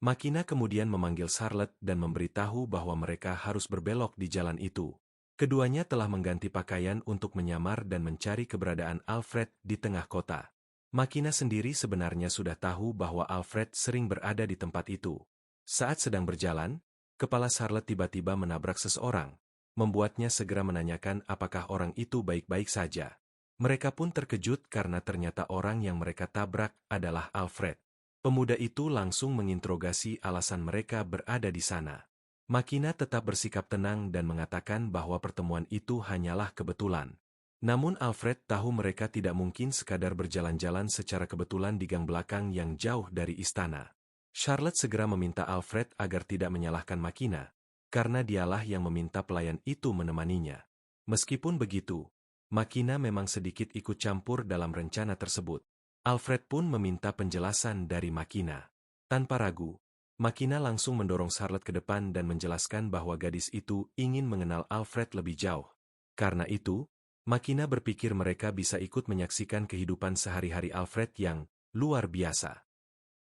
Makina kemudian memanggil Charlotte dan memberitahu bahwa mereka harus berbelok di jalan itu. Keduanya telah mengganti pakaian untuk menyamar dan mencari keberadaan Alfred di tengah kota. Makina sendiri sebenarnya sudah tahu bahwa Alfred sering berada di tempat itu. Saat sedang berjalan, kepala Charlotte tiba-tiba menabrak seseorang, membuatnya segera menanyakan apakah orang itu baik-baik saja. Mereka pun terkejut karena ternyata orang yang mereka tabrak adalah Alfred. Pemuda itu langsung menginterogasi alasan mereka berada di sana. Makina tetap bersikap tenang dan mengatakan bahwa pertemuan itu hanyalah kebetulan. Namun Alfred tahu mereka tidak mungkin sekadar berjalan-jalan secara kebetulan di gang belakang yang jauh dari istana. Charlotte segera meminta Alfred agar tidak menyalahkan Makina, karena dialah yang meminta pelayan itu menemaninya. Meskipun begitu, Makina memang sedikit ikut campur dalam rencana tersebut. Alfred pun meminta penjelasan dari Makina. Tanpa ragu, Makina langsung mendorong Charlotte ke depan dan menjelaskan bahwa gadis itu ingin mengenal Alfred lebih jauh. Karena itu, Makina berpikir mereka bisa ikut menyaksikan kehidupan sehari-hari Alfred yang luar biasa.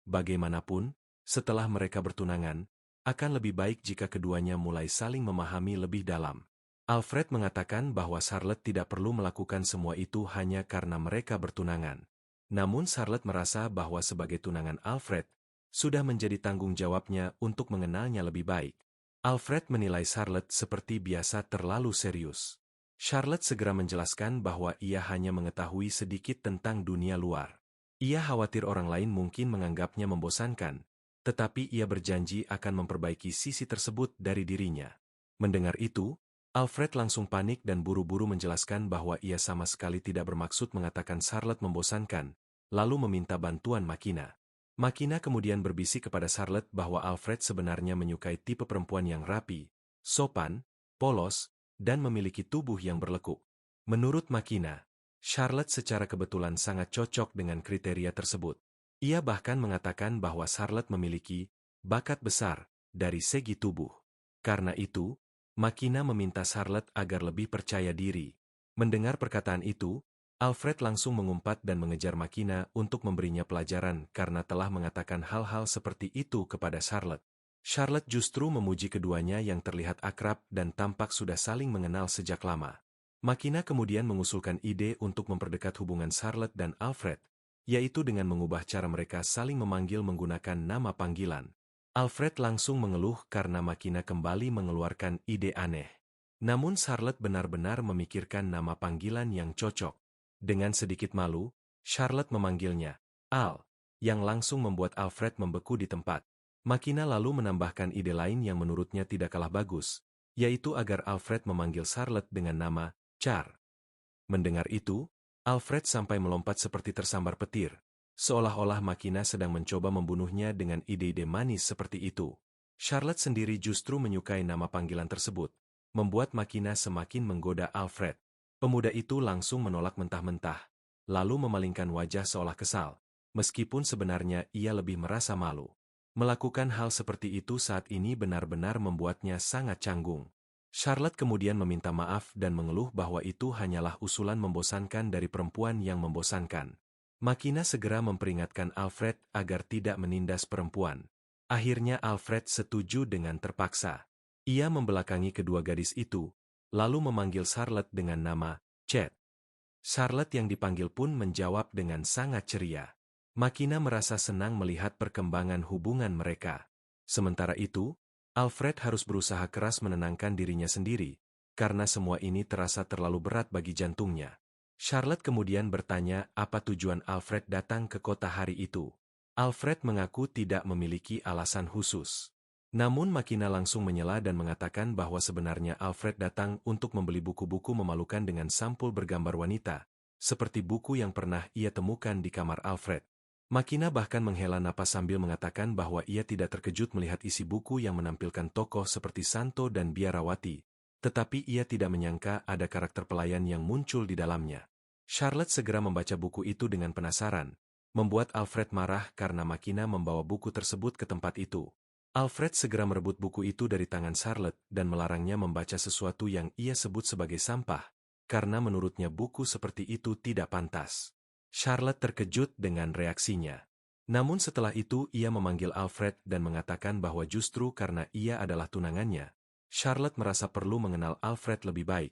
Bagaimanapun, setelah mereka bertunangan, akan lebih baik jika keduanya mulai saling memahami lebih dalam. Alfred mengatakan bahwa Charlotte tidak perlu melakukan semua itu hanya karena mereka bertunangan. Namun Charlotte merasa bahwa sebagai tunangan Alfred, sudah menjadi tanggung jawabnya untuk mengenalnya lebih baik. Alfred menilai Charlotte seperti biasa terlalu serius. Charlotte segera menjelaskan bahwa ia hanya mengetahui sedikit tentang dunia luar. Ia khawatir orang lain mungkin menganggapnya membosankan, tetapi ia berjanji akan memperbaiki sisi tersebut dari dirinya. Mendengar itu, Alfred langsung panik dan buru-buru menjelaskan bahwa ia sama sekali tidak bermaksud mengatakan Charlotte membosankan, lalu meminta bantuan Makina. Makina kemudian berbisik kepada Charlotte bahwa Alfred sebenarnya menyukai tipe perempuan yang rapi, sopan, polos, dan memiliki tubuh yang berlekuk. Menurut Makina, Charlotte secara kebetulan sangat cocok dengan kriteria tersebut. Ia bahkan mengatakan bahwa Charlotte memiliki bakat besar dari segi tubuh. Karena itu, Makina meminta Charlotte agar lebih percaya diri. Mendengar perkataan itu, Alfred langsung mengumpat dan mengejar Makina untuk memberinya pelajaran karena telah mengatakan hal-hal seperti itu kepada Charlotte. Charlotte justru memuji keduanya yang terlihat akrab dan tampak sudah saling mengenal sejak lama. Makina kemudian mengusulkan ide untuk memperdekat hubungan Charlotte dan Alfred, yaitu dengan mengubah cara mereka saling memanggil menggunakan nama panggilan. Alfred langsung mengeluh karena Makina kembali mengeluarkan ide aneh. Namun Charlotte benar-benar memikirkan nama panggilan yang cocok. Dengan sedikit malu, Charlotte memanggilnya Al, yang langsung membuat Alfred membeku di tempat. Makina lalu menambahkan ide lain yang menurutnya tidak kalah bagus, yaitu agar Alfred memanggil Charlotte dengan nama Char. Mendengar itu, Alfred sampai melompat seperti tersambar petir, seolah-olah Makina sedang mencoba membunuhnya dengan ide-ide manis seperti itu. Charlotte sendiri justru menyukai nama panggilan tersebut, membuat Makina semakin menggoda Alfred. Pemuda itu langsung menolak mentah-mentah, lalu memalingkan wajah seolah kesal, meskipun sebenarnya ia lebih merasa malu. Melakukan hal seperti itu saat ini benar-benar membuatnya sangat canggung. Charlotte kemudian meminta maaf dan mengeluh bahwa itu hanyalah usulan membosankan dari perempuan yang membosankan. Makina segera memperingatkan Alfred agar tidak menindas perempuan. Akhirnya Alfred setuju dengan terpaksa. Ia membelakangi kedua gadis itu, lalu memanggil Charlotte dengan nama Chet. Charlotte yang dipanggil pun menjawab dengan sangat ceria. Makina merasa senang melihat perkembangan hubungan mereka. Sementara itu, Alfred harus berusaha keras menenangkan dirinya sendiri, karena semua ini terasa terlalu berat bagi jantungnya. Charlotte kemudian bertanya apa tujuan Alfred datang ke kota hari itu. Alfred mengaku tidak memiliki alasan khusus. Namun Makina langsung menyela dan mengatakan bahwa sebenarnya Alfred datang untuk membeli buku-buku memalukan dengan sampul bergambar wanita, seperti buku yang pernah ia temukan di kamar Alfred. Makina bahkan menghela napas sambil mengatakan bahwa ia tidak terkejut melihat isi buku yang menampilkan tokoh seperti Santo dan Biarawati, tetapi ia tidak menyangka ada karakter pelayan yang muncul di dalamnya. Charlotte segera membaca buku itu dengan penasaran, membuat Alfred marah karena Makina membawa buku tersebut ke tempat itu. Alfred segera merebut buku itu dari tangan Charlotte dan melarangnya membaca sesuatu yang ia sebut sebagai sampah, karena menurutnya buku seperti itu tidak pantas. Charlotte terkejut dengan reaksinya. Namun setelah itu ia memanggil Alfred dan mengatakan bahwa justru karena ia adalah tunangannya, Charlotte merasa perlu mengenal Alfred lebih baik.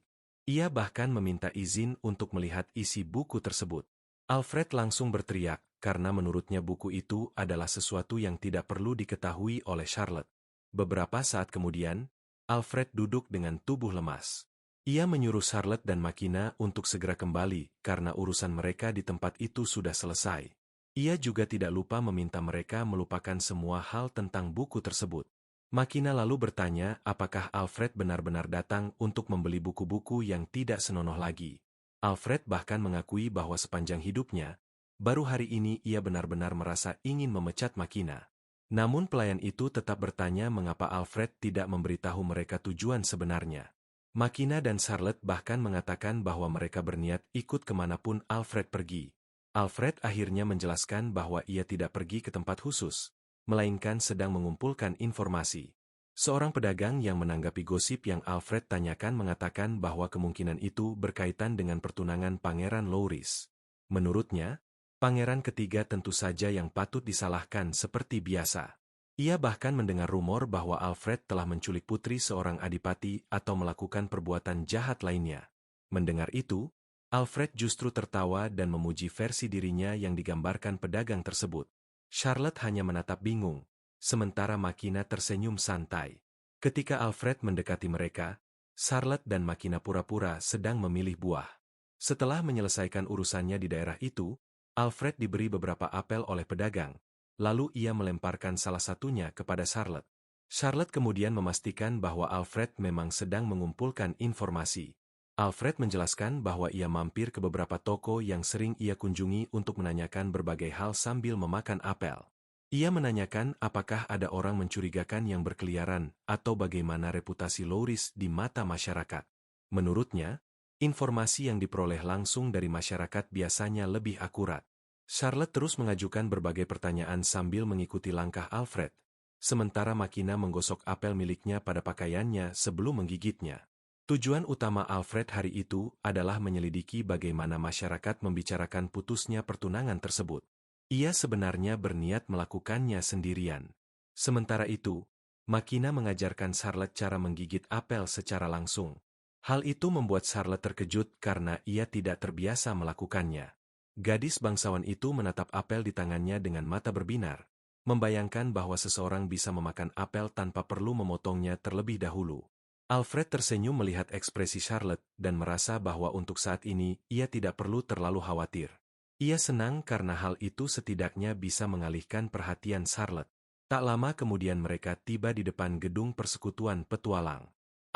Ia bahkan meminta izin untuk melihat isi buku tersebut. Alfred langsung berteriak, karena menurutnya buku itu adalah sesuatu yang tidak perlu diketahui oleh Charlotte. Beberapa saat kemudian, Alfred duduk dengan tubuh lemas. Ia menyuruh Charlotte dan Makina untuk segera kembali, karena urusan mereka di tempat itu sudah selesai. Ia juga tidak lupa meminta mereka melupakan semua hal tentang buku tersebut. Makina lalu bertanya apakah Alfred benar-benar datang untuk membeli buku-buku yang tidak senonoh lagi. Alfred bahkan mengakui bahwa sepanjang hidupnya, baru hari ini ia benar-benar merasa ingin memecat Makina. Namun pelayan itu tetap bertanya mengapa Alfred tidak memberitahu mereka tujuan sebenarnya. Makina dan Charlotte bahkan mengatakan bahwa mereka berniat ikut kemanapun Alfred pergi. Alfred akhirnya menjelaskan bahwa ia tidak pergi ke tempat khusus, melainkan sedang mengumpulkan informasi. Seorang pedagang yang menanggapi gosip yang Alfred tanyakan mengatakan bahwa kemungkinan itu berkaitan dengan pertunangan Pangeran Louris. Menurutnya, pangeran ketiga tentu saja yang patut disalahkan seperti biasa. Ia bahkan mendengar rumor bahwa Alfred telah menculik putri seorang adipati atau melakukan perbuatan jahat lainnya. Mendengar itu, Alfred justru tertawa dan memuji versi dirinya yang digambarkan pedagang tersebut. Charlotte hanya menatap bingung, sementara Makina tersenyum santai. Ketika Alfred mendekati mereka, Charlotte dan Makina pura-pura sedang memilih buah. Setelah menyelesaikan urusannya di daerah itu, Alfred diberi beberapa apel oleh pedagang. Lalu ia melemparkan salah satunya kepada Charlotte. Charlotte kemudian memastikan bahwa Alfred memang sedang mengumpulkan informasi. Alfred menjelaskan bahwa ia mampir ke beberapa toko yang sering ia kunjungi untuk menanyakan berbagai hal sambil memakan apel. Ia menanyakan apakah ada orang mencurigakan yang berkeliaran atau bagaimana reputasi Louris di mata masyarakat. Menurutnya, informasi yang diperoleh langsung dari masyarakat biasanya lebih akurat. Charlotte terus mengajukan berbagai pertanyaan sambil mengikuti langkah Alfred, sementara Makina menggosok apel miliknya pada pakaiannya sebelum menggigitnya. Tujuan utama Alfred hari itu adalah menyelidiki bagaimana masyarakat membicarakan putusnya pertunangan tersebut. Ia sebenarnya berniat melakukannya sendirian. Sementara itu, Makina mengajarkan Charlotte cara menggigit apel secara langsung. Hal itu membuat Charlotte terkejut karena ia tidak terbiasa melakukannya. Gadis bangsawan itu menatap apel di tangannya dengan mata berbinar, membayangkan bahwa seseorang bisa memakan apel tanpa perlu memotongnya terlebih dahulu. Alfred tersenyum melihat ekspresi Charlotte dan merasa bahwa untuk saat ini ia tidak perlu terlalu khawatir. Ia senang karena hal itu setidaknya bisa mengalihkan perhatian Charlotte. Tak lama kemudian mereka tiba di depan gedung persekutuan petualang.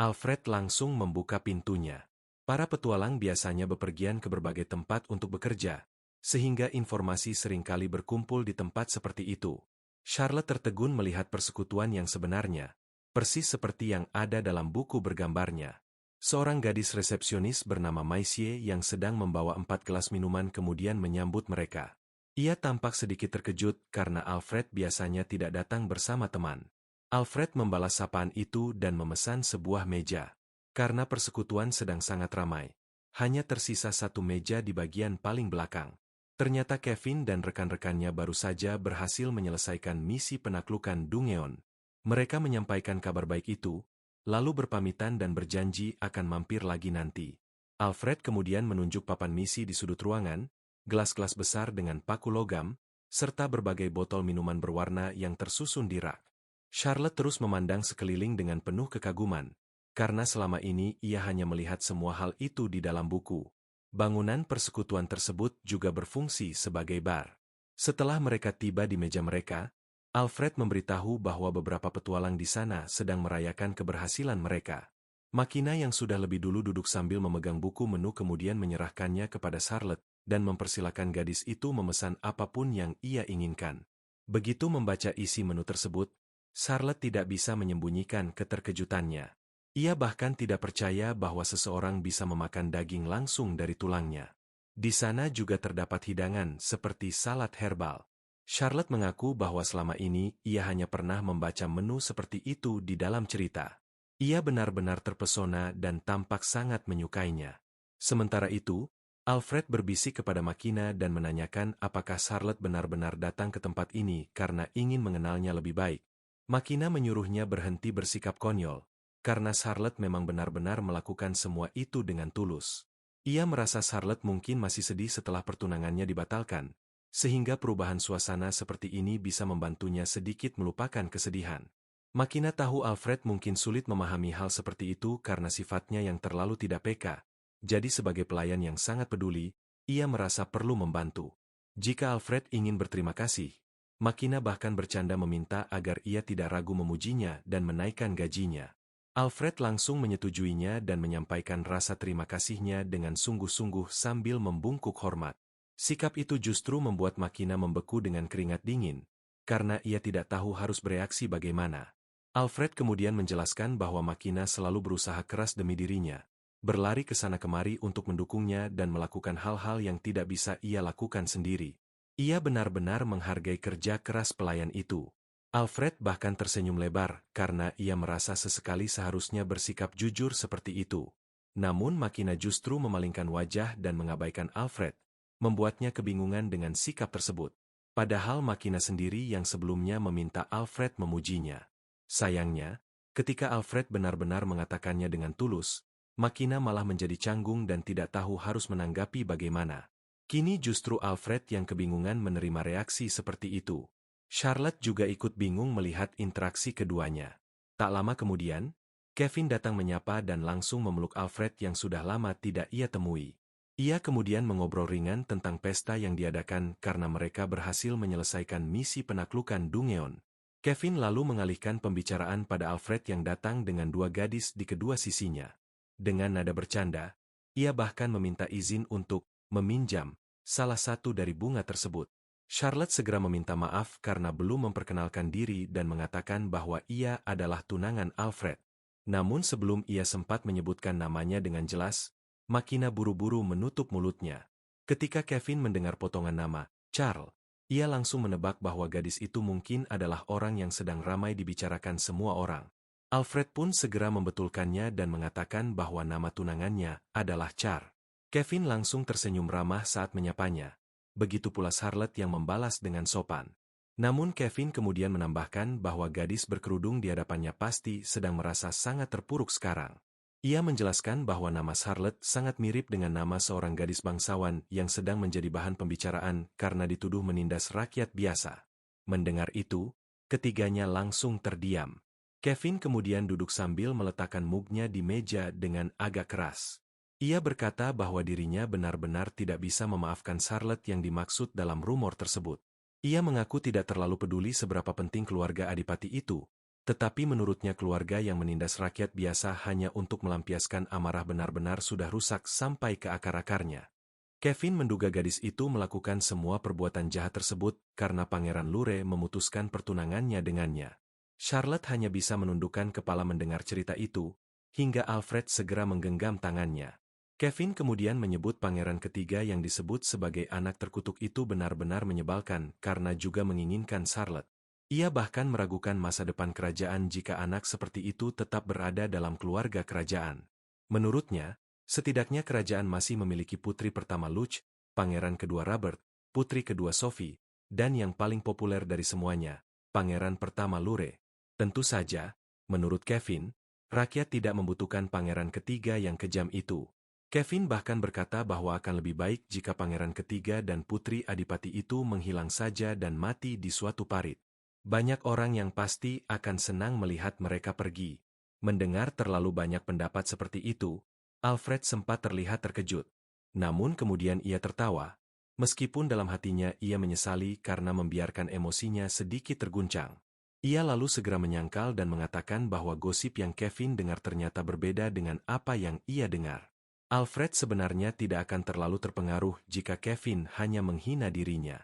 Alfred langsung membuka pintunya. Para petualang biasanya bepergian ke berbagai tempat untuk bekerja, sehingga informasi seringkali berkumpul di tempat seperti itu. Charlotte tertegun melihat persekutuan yang sebenarnya, persis seperti yang ada dalam buku bergambarnya. Seorang gadis resepsionis bernama Maisie yang sedang membawa 4 gelas minuman kemudian menyambut mereka. Ia tampak sedikit terkejut karena Alfred biasanya tidak datang bersama teman. Alfred membalas sapaan itu dan memesan sebuah meja. Karena persekutuan sedang sangat ramai, hanya tersisa satu meja di bagian paling belakang. Ternyata Kevin dan rekan-rekannya baru saja berhasil menyelesaikan misi penaklukan Dungeon. Mereka menyampaikan kabar baik itu, lalu berpamitan dan berjanji akan mampir lagi nanti. Alfred kemudian menunjuk papan misi di sudut ruangan, gelas-gelas besar dengan paku logam, serta berbagai botol minuman berwarna yang tersusun di rak. Charlotte terus memandang sekeliling dengan penuh kekaguman, karena selama ini ia hanya melihat semua hal itu di dalam buku. Bangunan persekutuan tersebut juga berfungsi sebagai bar. Setelah mereka tiba di meja mereka, Alfred memberitahu bahwa beberapa petualang di sana sedang merayakan keberhasilan mereka. Makina yang sudah lebih dulu duduk sambil memegang buku menu kemudian menyerahkannya kepada Charlotte, dan mempersilakan gadis itu memesan apapun yang ia inginkan. Begitu membaca isi menu tersebut, Charlotte tidak bisa menyembunyikan keterkejutannya. Ia bahkan tidak percaya bahwa seseorang bisa memakan daging langsung dari tulangnya. Di sana juga terdapat hidangan seperti salad herbal. Charlotte mengaku bahwa selama ini ia hanya pernah membaca menu seperti itu di dalam cerita. Ia benar-benar terpesona dan tampak sangat menyukainya. Sementara itu, Alfred berbisik kepada Makina dan menanyakan apakah Charlotte benar-benar datang ke tempat ini karena ingin mengenalnya lebih baik. Makina menyuruhnya berhenti bersikap konyol, karena Charlotte memang benar-benar melakukan semua itu dengan tulus. Ia merasa Charlotte mungkin masih sedih setelah pertunangannya dibatalkan, sehingga perubahan suasana seperti ini bisa membantunya sedikit melupakan kesedihan. Makina tahu Alfred mungkin sulit memahami hal seperti itu karena sifatnya yang terlalu tidak peka. Jadi sebagai pelayan yang sangat peduli, ia merasa perlu membantu. Jika Alfred ingin berterima kasih, Makina bahkan bercanda meminta agar ia tidak ragu memujinya dan menaikkan gajinya. Alfred langsung menyetujuinya dan menyampaikan rasa terima kasihnya dengan sungguh-sungguh sambil membungkuk hormat. Sikap itu justru membuat Makina membeku dengan keringat dingin, karena ia tidak tahu harus bereaksi bagaimana. Alfred kemudian menjelaskan bahwa Makina selalu berusaha keras demi dirinya, berlari ke sana kemari untuk mendukungnya dan melakukan hal-hal yang tidak bisa ia lakukan sendiri. Ia benar-benar menghargai kerja keras pelayan itu. Alfred bahkan tersenyum lebar karena ia merasa sesekali seharusnya bersikap jujur seperti itu. Namun Makina justru memalingkan wajah dan mengabaikan Alfred, membuatnya kebingungan dengan sikap tersebut. Padahal Makina sendiri yang sebelumnya meminta Alfred memujinya. Sayangnya, ketika Alfred benar-benar mengatakannya dengan tulus, Makina malah menjadi canggung dan tidak tahu harus menanggapi bagaimana. Kini justru Alfred yang kebingungan menerima reaksi seperti itu. Charlotte juga ikut bingung melihat interaksi keduanya. Tak lama kemudian, Kevin datang menyapa dan langsung memeluk Alfred yang sudah lama tidak ia temui. Ia kemudian mengobrol ringan tentang pesta yang diadakan karena mereka berhasil menyelesaikan misi penaklukan Dungeon. Kevin lalu mengalihkan pembicaraan pada Alfred yang datang dengan dua gadis di kedua sisinya. Dengan nada bercanda, ia bahkan meminta izin untuk meminjam salah satu dari bunga tersebut. Charlotte segera meminta maaf karena belum memperkenalkan diri dan mengatakan bahwa ia adalah tunangan Alfred. Namun sebelum ia sempat menyebutkan namanya dengan jelas, Makina buru-buru menutup mulutnya. Ketika Kevin mendengar potongan nama, Charles, ia langsung menebak bahwa gadis itu mungkin adalah orang yang sedang ramai dibicarakan semua orang. Alfred pun segera membetulkannya dan mengatakan bahwa nama tunangannya adalah Char. Kevin langsung tersenyum ramah saat menyapanya. Begitu pula Charlotte yang membalas dengan sopan. Namun Kevin kemudian menambahkan bahwa gadis berkerudung di hadapannya pasti sedang merasa sangat terpuruk sekarang. Ia menjelaskan bahwa nama Charlotte sangat mirip dengan nama seorang gadis bangsawan yang sedang menjadi bahan pembicaraan karena dituduh menindas rakyat biasa. Mendengar itu, ketiganya langsung terdiam. Kevin kemudian duduk sambil meletakkan mugnya di meja dengan agak keras. Ia berkata bahwa dirinya benar-benar tidak bisa memaafkan Charlotte yang dimaksud dalam rumor tersebut. Ia mengaku tidak terlalu peduli seberapa penting keluarga adipati itu, tetapi menurutnya keluarga yang menindas rakyat biasa hanya untuk melampiaskan amarah benar-benar sudah rusak sampai ke akar-akarnya. Kevin menduga gadis itu melakukan semua perbuatan jahat tersebut karena Pangeran Lure memutuskan pertunangannya dengannya. Charlotte hanya bisa menundukkan kepala mendengar cerita itu, hingga Alfred segera menggenggam tangannya. Kevin kemudian menyebut pangeran ketiga yang disebut sebagai anak terkutuk itu benar-benar menyebalkan karena juga menginginkan Charlotte. Ia bahkan meragukan masa depan kerajaan jika anak seperti itu tetap berada dalam keluarga kerajaan. Menurutnya, setidaknya kerajaan masih memiliki putri pertama Luch, pangeran kedua Robert, putri kedua Sophie, dan yang paling populer dari semuanya, pangeran pertama Lure. Tentu saja, menurut Kevin, rakyat tidak membutuhkan pangeran ketiga yang kejam itu. Kevin bahkan berkata bahwa akan lebih baik jika pangeran ketiga dan putri adipati itu menghilang saja dan mati di suatu parit. Banyak orang yang pasti akan senang melihat mereka pergi. Mendengar terlalu banyak pendapat seperti itu, Alfred sempat terlihat terkejut. Namun kemudian ia tertawa, meskipun dalam hatinya ia menyesali karena membiarkan emosinya sedikit terguncang. Ia lalu segera menyangkal dan mengatakan bahwa gosip yang Kevin dengar ternyata berbeda dengan apa yang ia dengar. Alfred sebenarnya tidak akan terlalu terpengaruh jika Kevin hanya menghina dirinya.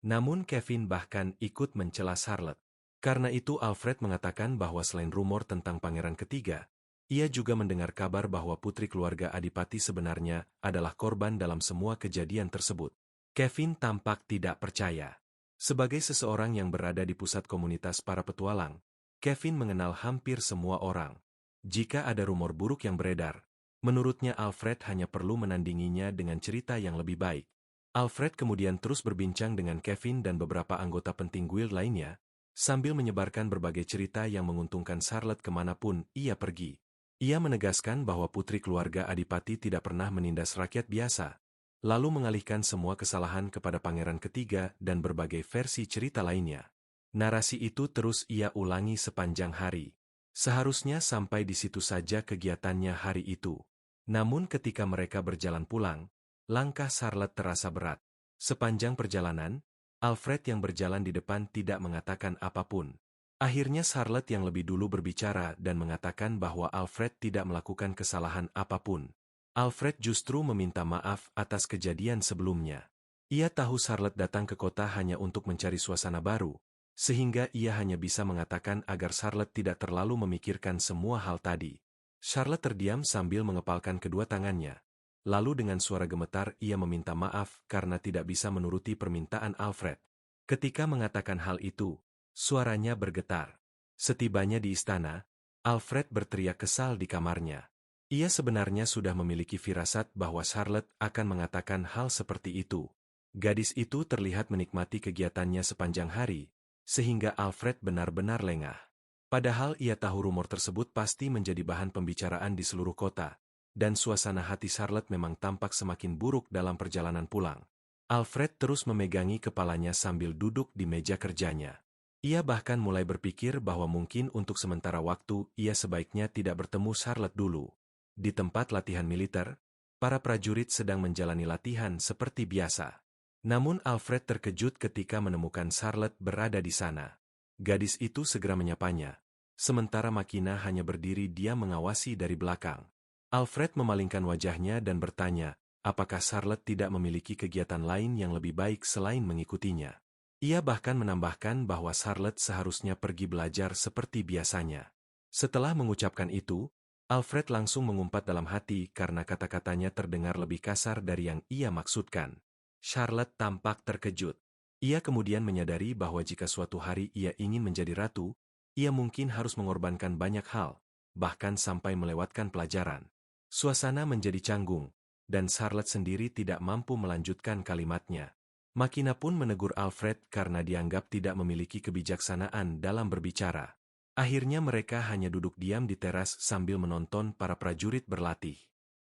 Namun Kevin bahkan ikut mencela Charlotte. Karena itu Alfred mengatakan bahwa selain rumor tentang pangeran ketiga, ia juga mendengar kabar bahwa putri keluarga adipati sebenarnya adalah korban dalam semua kejadian tersebut. Kevin tampak tidak percaya. Sebagai seseorang yang berada di pusat komunitas para petualang, Kevin mengenal hampir semua orang. Jika ada rumor buruk yang beredar, menurutnya Alfred hanya perlu menandinginya dengan cerita yang lebih baik. Alfred kemudian terus berbincang dengan Kevin dan beberapa anggota penting guild lainnya, sambil menyebarkan berbagai cerita yang menguntungkan Charlotte kemanapun ia pergi. Ia menegaskan bahwa putri keluarga adipati tidak pernah menindas rakyat biasa, lalu mengalihkan semua kesalahan kepada pangeran ketiga dan berbagai versi cerita lainnya. Narasi itu terus ia ulangi sepanjang hari. Seharusnya sampai di situ saja kegiatannya hari itu. Namun ketika mereka berjalan pulang, langkah Charlotte terasa berat. Sepanjang perjalanan, Alfred yang berjalan di depan tidak mengatakan apapun. Akhirnya Charlotte yang lebih dulu berbicara dan mengatakan bahwa Alfred tidak melakukan kesalahan apapun. Alfred justru meminta maaf atas kejadian sebelumnya. Ia tahu Charlotte datang ke kota hanya untuk mencari suasana baru, sehingga ia hanya bisa mengatakan agar Charlotte tidak terlalu memikirkan semua hal tadi. Charlotte terdiam sambil mengepalkan kedua tangannya. Lalu dengan suara gemetar ia meminta maaf karena tidak bisa menuruti permintaan Alfred. Ketika mengatakan hal itu, suaranya bergetar. Setibanya di istana, Alfred berteriak kesal di kamarnya. Ia sebenarnya sudah memiliki firasat bahwa Charlotte akan mengatakan hal seperti itu. Gadis itu terlihat menikmati kegiatannya sepanjang hari, sehingga Alfred benar-benar lengah. Padahal ia tahu rumor tersebut pasti menjadi bahan pembicaraan di seluruh kota, dan suasana hati Charlotte memang tampak semakin buruk dalam perjalanan pulang. Alfred terus memegangi kepalanya sambil duduk di meja kerjanya. Ia bahkan mulai berpikir bahwa mungkin untuk sementara waktu ia sebaiknya tidak bertemu Charlotte dulu. Di tempat latihan militer, para prajurit sedang menjalani latihan seperti biasa. Namun Alfred terkejut ketika menemukan Charlotte berada di sana. Gadis itu segera menyapanya. Sementara Makina hanya berdiri diam mengawasi dari belakang. Alfred memalingkan wajahnya dan bertanya, apakah Charlotte tidak memiliki kegiatan lain yang lebih baik selain mengikutinya. Ia bahkan menambahkan bahwa Charlotte seharusnya pergi belajar seperti biasanya. Setelah mengucapkan itu, Alfred langsung mengumpat dalam hati karena kata-katanya terdengar lebih kasar dari yang ia maksudkan. Charlotte tampak terkejut. Ia kemudian menyadari bahwa jika suatu hari ia ingin menjadi ratu, ia mungkin harus mengorbankan banyak hal, bahkan sampai melewatkan pelajaran. Suasana menjadi canggung, dan Charlotte sendiri tidak mampu melanjutkan kalimatnya. Makina pun menegur Alfred karena dianggap tidak memiliki kebijaksanaan dalam berbicara. Akhirnya mereka hanya duduk diam di teras sambil menonton para prajurit berlatih.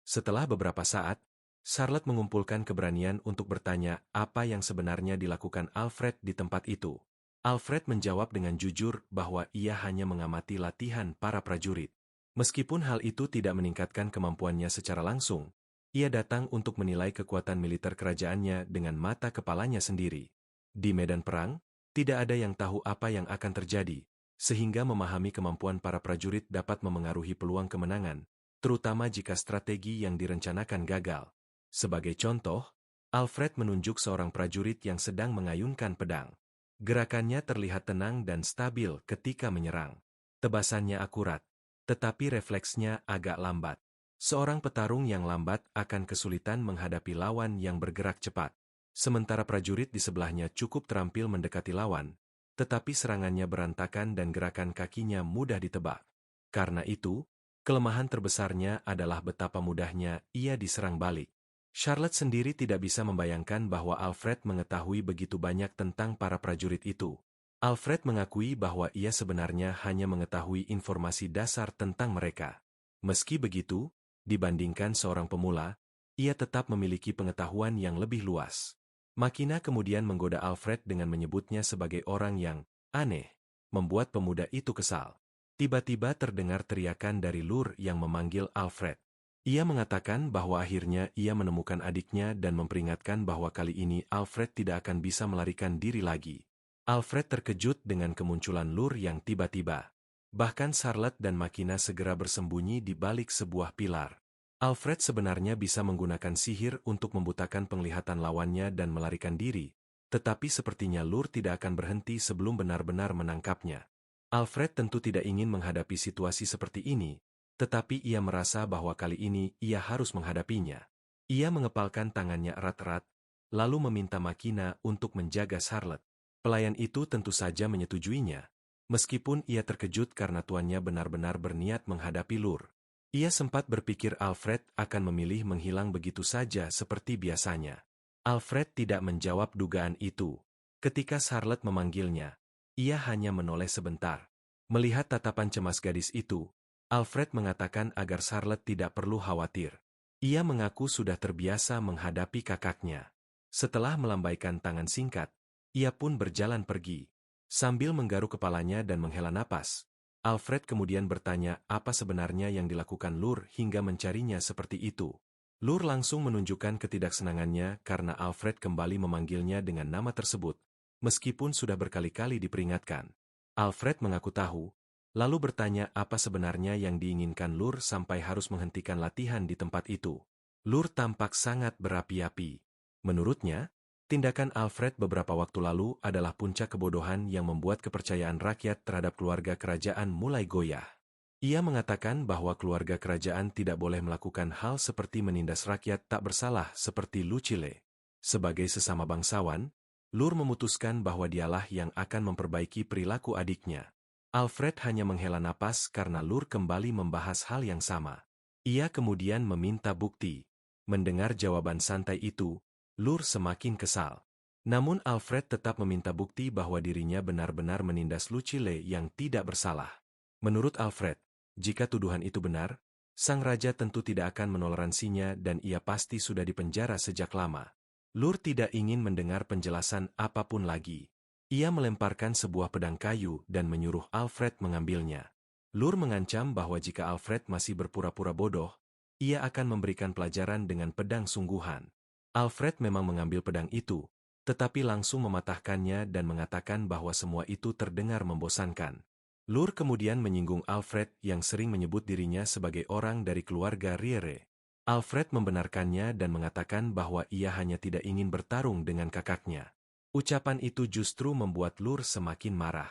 Setelah beberapa saat, Charlotte mengumpulkan keberanian untuk bertanya apa yang sebenarnya dilakukan Alfred di tempat itu. Alfred menjawab dengan jujur bahwa ia hanya mengamati latihan para prajurit. Meskipun hal itu tidak meningkatkan kemampuannya secara langsung, ia datang untuk menilai kekuatan militer kerajaannya dengan mata kepalanya sendiri. Di medan perang, tidak ada yang tahu apa yang akan terjadi, sehingga memahami kemampuan para prajurit dapat memengaruhi peluang kemenangan, terutama jika strategi yang direncanakan gagal. Sebagai contoh, Alfred menunjuk seorang prajurit yang sedang mengayunkan pedang. Gerakannya terlihat tenang dan stabil ketika menyerang. Tebasannya akurat, tetapi refleksnya agak lambat. Seorang petarung yang lambat akan kesulitan menghadapi lawan yang bergerak cepat. Sementara prajurit di sebelahnya cukup terampil mendekati lawan, tetapi serangannya berantakan dan gerakan kakinya mudah ditebak. Karena itu, kelemahan terbesarnya adalah betapa mudahnya ia diserang balik. Charlotte sendiri tidak bisa membayangkan bahwa Alfred mengetahui begitu banyak tentang para prajurit itu. Alfred mengakui bahwa ia sebenarnya hanya mengetahui informasi dasar tentang mereka. Meski begitu, dibandingkan seorang pemula, ia tetap memiliki pengetahuan yang lebih luas. Makina kemudian menggoda Alfred dengan menyebutnya sebagai orang yang aneh, membuat pemuda itu kesal. Tiba-tiba terdengar teriakan dari Lur yang memanggil Alfred. Ia mengatakan bahwa akhirnya ia menemukan adiknya dan memperingatkan bahwa kali ini Alfred tidak akan bisa melarikan diri lagi. Alfred terkejut dengan kemunculan Lur yang tiba-tiba. Bahkan Charlotte dan Makina segera bersembunyi di balik sebuah pilar. Alfred sebenarnya bisa menggunakan sihir untuk membutakan penglihatan lawannya dan melarikan diri, tetapi sepertinya Lur tidak akan berhenti sebelum benar-benar menangkapnya. Alfred tentu tidak ingin menghadapi situasi seperti ini, tetapi ia merasa bahwa kali ini ia harus menghadapinya. Ia mengepalkan tangannya erat-erat, lalu meminta Makina untuk menjaga Charlotte. Pelayan itu tentu saja menyetujuinya, meskipun ia terkejut karena tuannya benar-benar berniat menghadapi Lur. Ia sempat berpikir Alfred akan memilih menghilang begitu saja seperti biasanya. Alfred tidak menjawab dugaan itu. Ketika Charlotte memanggilnya, ia hanya menoleh sebentar. Melihat tatapan cemas gadis itu, Alfred mengatakan agar Charlotte tidak perlu khawatir. Ia mengaku sudah terbiasa menghadapi kakaknya. Setelah melambaikan tangan singkat, ia pun berjalan pergi. Sambil menggaruk kepalanya dan menghela napas, Alfred kemudian bertanya apa sebenarnya yang dilakukan Lur hingga mencarinya seperti itu. Lur langsung menunjukkan ketidaksenangannya karena Alfred kembali memanggilnya dengan nama tersebut, meskipun sudah berkali-kali diperingatkan. Alfred mengaku tahu, lalu bertanya apa sebenarnya yang diinginkan Lur sampai harus menghentikan latihan di tempat itu. Lur tampak sangat berapi-api. Menurutnya, tindakan Alfred beberapa waktu lalu adalah puncak kebodohan yang membuat kepercayaan rakyat terhadap keluarga kerajaan mulai goyah. Ia mengatakan bahwa keluarga kerajaan tidak boleh melakukan hal seperti menindas rakyat tak bersalah seperti Lucille. Sebagai sesama bangsawan, Lur memutuskan bahwa dialah yang akan memperbaiki perilaku adiknya. Alfred hanya menghela napas karena Lur kembali membahas hal yang sama. Ia kemudian meminta bukti. Mendengar jawaban santai itu, Lur semakin kesal. Namun Alfred tetap meminta bukti bahwa dirinya benar-benar menindas Lucille yang tidak bersalah. Menurut Alfred, jika tuduhan itu benar, sang raja tentu tidak akan menoleransinya dan ia pasti sudah dipenjara sejak lama. Lur tidak ingin mendengar penjelasan apapun lagi. Ia melemparkan sebuah pedang kayu dan menyuruh Alfred mengambilnya. Lur mengancam bahwa jika Alfred masih berpura-pura bodoh, ia akan memberikan pelajaran dengan pedang sungguhan. Alfred memang mengambil pedang itu, tetapi langsung mematahkannya dan mengatakan bahwa semua itu terdengar membosankan. Lur kemudian menyinggung Alfred yang sering menyebut dirinya sebagai orang dari keluarga Riere. Alfred membenarkannya dan mengatakan bahwa ia hanya tidak ingin bertarung dengan kakaknya. Ucapan itu justru membuat Lur semakin marah.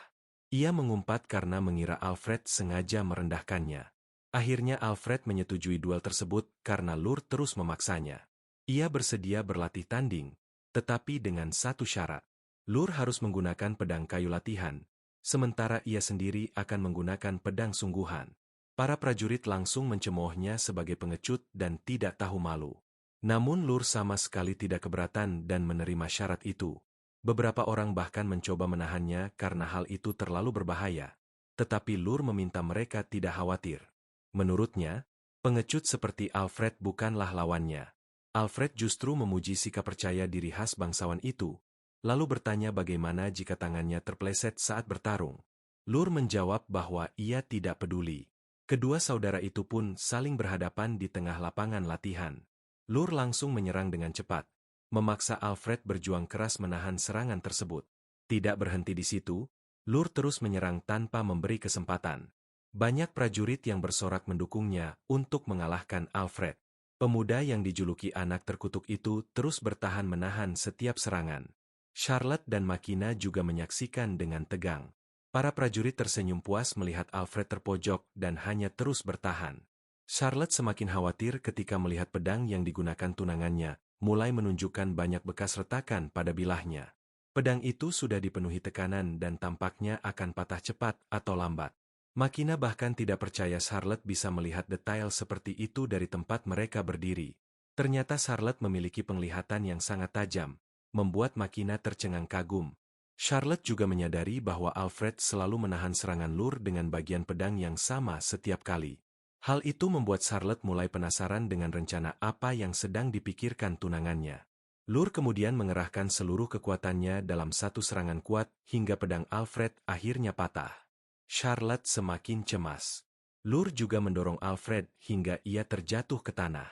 Ia mengumpat karena mengira Alfred sengaja merendahkannya. Akhirnya Alfred menyetujui duel tersebut karena Lur terus memaksanya. Ia bersedia berlatih tanding, tetapi dengan satu syarat. Lur harus menggunakan pedang kayu latihan, sementara ia sendiri akan menggunakan pedang sungguhan. Para prajurit langsung mencemoohnya sebagai pengecut dan tidak tahu malu. Namun Lur sama sekali tidak keberatan dan menerima syarat itu. Beberapa orang bahkan mencoba menahannya karena hal itu terlalu berbahaya. tetapi Lur meminta mereka tidak khawatir. Menurutnya, pengecut seperti Alfred bukanlah lawannya. Alfred justru memuji sikap percaya diri khas bangsawan itu, lalu bertanya bagaimana jika tangannya terpleset saat bertarung. Lur menjawab bahwa ia tidak peduli. Kedua saudara itu pun saling berhadapan di tengah lapangan latihan. Lur langsung menyerang dengan cepat, memaksa Alfred berjuang keras menahan serangan tersebut. Tidak berhenti di situ, Lur terus menyerang tanpa memberi kesempatan. Banyak prajurit yang bersorak mendukungnya untuk mengalahkan Alfred. Pemuda yang dijuluki anak terkutuk itu terus bertahan menahan setiap serangan. Charlotte dan Makina juga menyaksikan dengan tegang. Para prajurit tersenyum puas melihat Alfred terpojok dan hanya terus bertahan. Charlotte semakin khawatir ketika melihat pedang yang digunakan tunangannya, mulai menunjukkan banyak bekas retakan pada bilahnya. Pedang itu sudah dipenuhi tekanan dan tampaknya akan patah cepat atau lambat. Makina bahkan tidak percaya Charlotte bisa melihat detail seperti itu dari tempat mereka berdiri. Ternyata Charlotte memiliki penglihatan yang sangat tajam, membuat Makina tercengang kagum. Charlotte juga menyadari bahwa Alfred selalu menahan serangan Lur dengan bagian pedang yang sama setiap kali. Hal itu membuat Charlotte mulai penasaran dengan rencana apa yang sedang dipikirkan tunangannya. Lur kemudian mengerahkan seluruh kekuatannya dalam satu serangan kuat hingga pedang Alfred akhirnya patah. Charlotte semakin cemas. Lur juga mendorong Alfred hingga ia terjatuh ke tanah.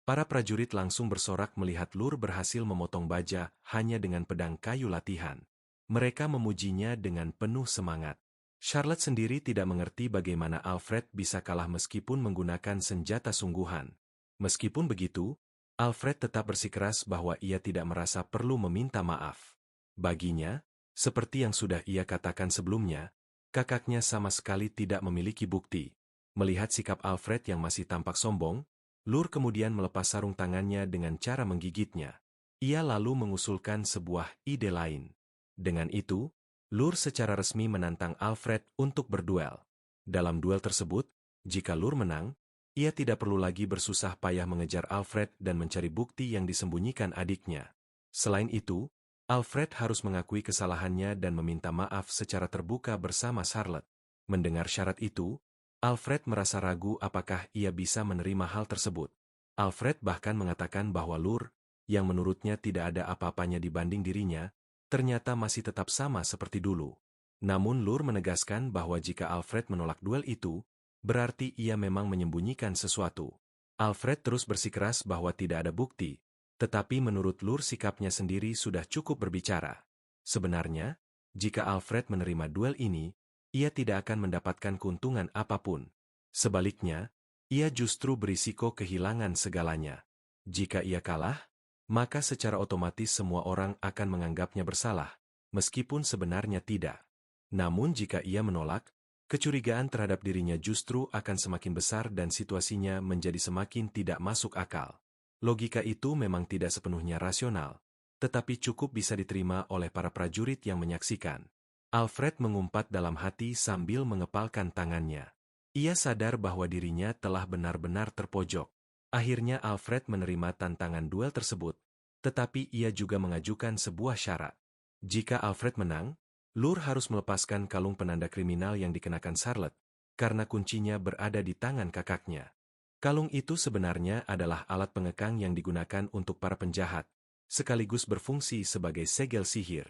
Para prajurit langsung bersorak melihat Lur berhasil memotong baja hanya dengan pedang kayu latihan. Mereka memujinya dengan penuh semangat. Charlotte sendiri tidak mengerti bagaimana Alfred bisa kalah meskipun menggunakan senjata sungguhan. Meskipun begitu, Alfred tetap bersikeras bahwa ia tidak merasa perlu meminta maaf. Baginya, seperti yang sudah ia katakan sebelumnya, kakaknya sama sekali tidak memiliki bukti. Melihat sikap Alfred yang masih tampak sombong, Lur kemudian melepas sarung tangannya dengan cara menggigitnya. Ia lalu mengusulkan sebuah ide lain. Dengan itu, Lur secara resmi menantang Alfred untuk berduel. Dalam duel tersebut, jika Lur menang, ia tidak perlu lagi bersusah payah mengejar Alfred dan mencari bukti yang disembunyikan adiknya. Selain itu, Alfred harus mengakui kesalahannya dan meminta maaf secara terbuka bersama Charlotte. Mendengar syarat itu, Alfred merasa ragu apakah ia bisa menerima hal tersebut. Alfred bahkan mengatakan bahwa Lur, yang menurutnya tidak ada apa-apanya dibanding dirinya, ternyata masih tetap sama seperti dulu. Namun Lur menegaskan bahwa jika Alfred menolak duel itu, berarti ia memang menyembunyikan sesuatu. Alfred terus bersikeras bahwa tidak ada bukti, tetapi menurut Lur sikapnya sendiri sudah cukup berbicara. Sebenarnya, jika Alfred menerima duel ini, ia tidak akan mendapatkan keuntungan apapun. Sebaliknya, ia justru berisiko kehilangan segalanya. Jika ia kalah, maka secara otomatis semua orang akan menganggapnya bersalah, meskipun sebenarnya tidak. Namun jika ia menolak, kecurigaan terhadap dirinya justru akan semakin besar dan situasinya menjadi semakin tidak masuk akal. Logika itu memang tidak sepenuhnya rasional, tetapi cukup bisa diterima oleh para prajurit yang menyaksikan. Alfred mengumpat dalam hati sambil mengepalkan tangannya. Ia sadar bahwa dirinya telah benar-benar terpojok. Akhirnya Alfred menerima tantangan duel tersebut, tetapi ia juga mengajukan sebuah syarat. Jika Alfred menang, Lur harus melepaskan kalung penanda kriminal yang dikenakan Charlotte, karena kuncinya berada di tangan kakaknya. Kalung itu sebenarnya adalah alat pengekang yang digunakan untuk para penjahat, sekaligus berfungsi sebagai segel sihir.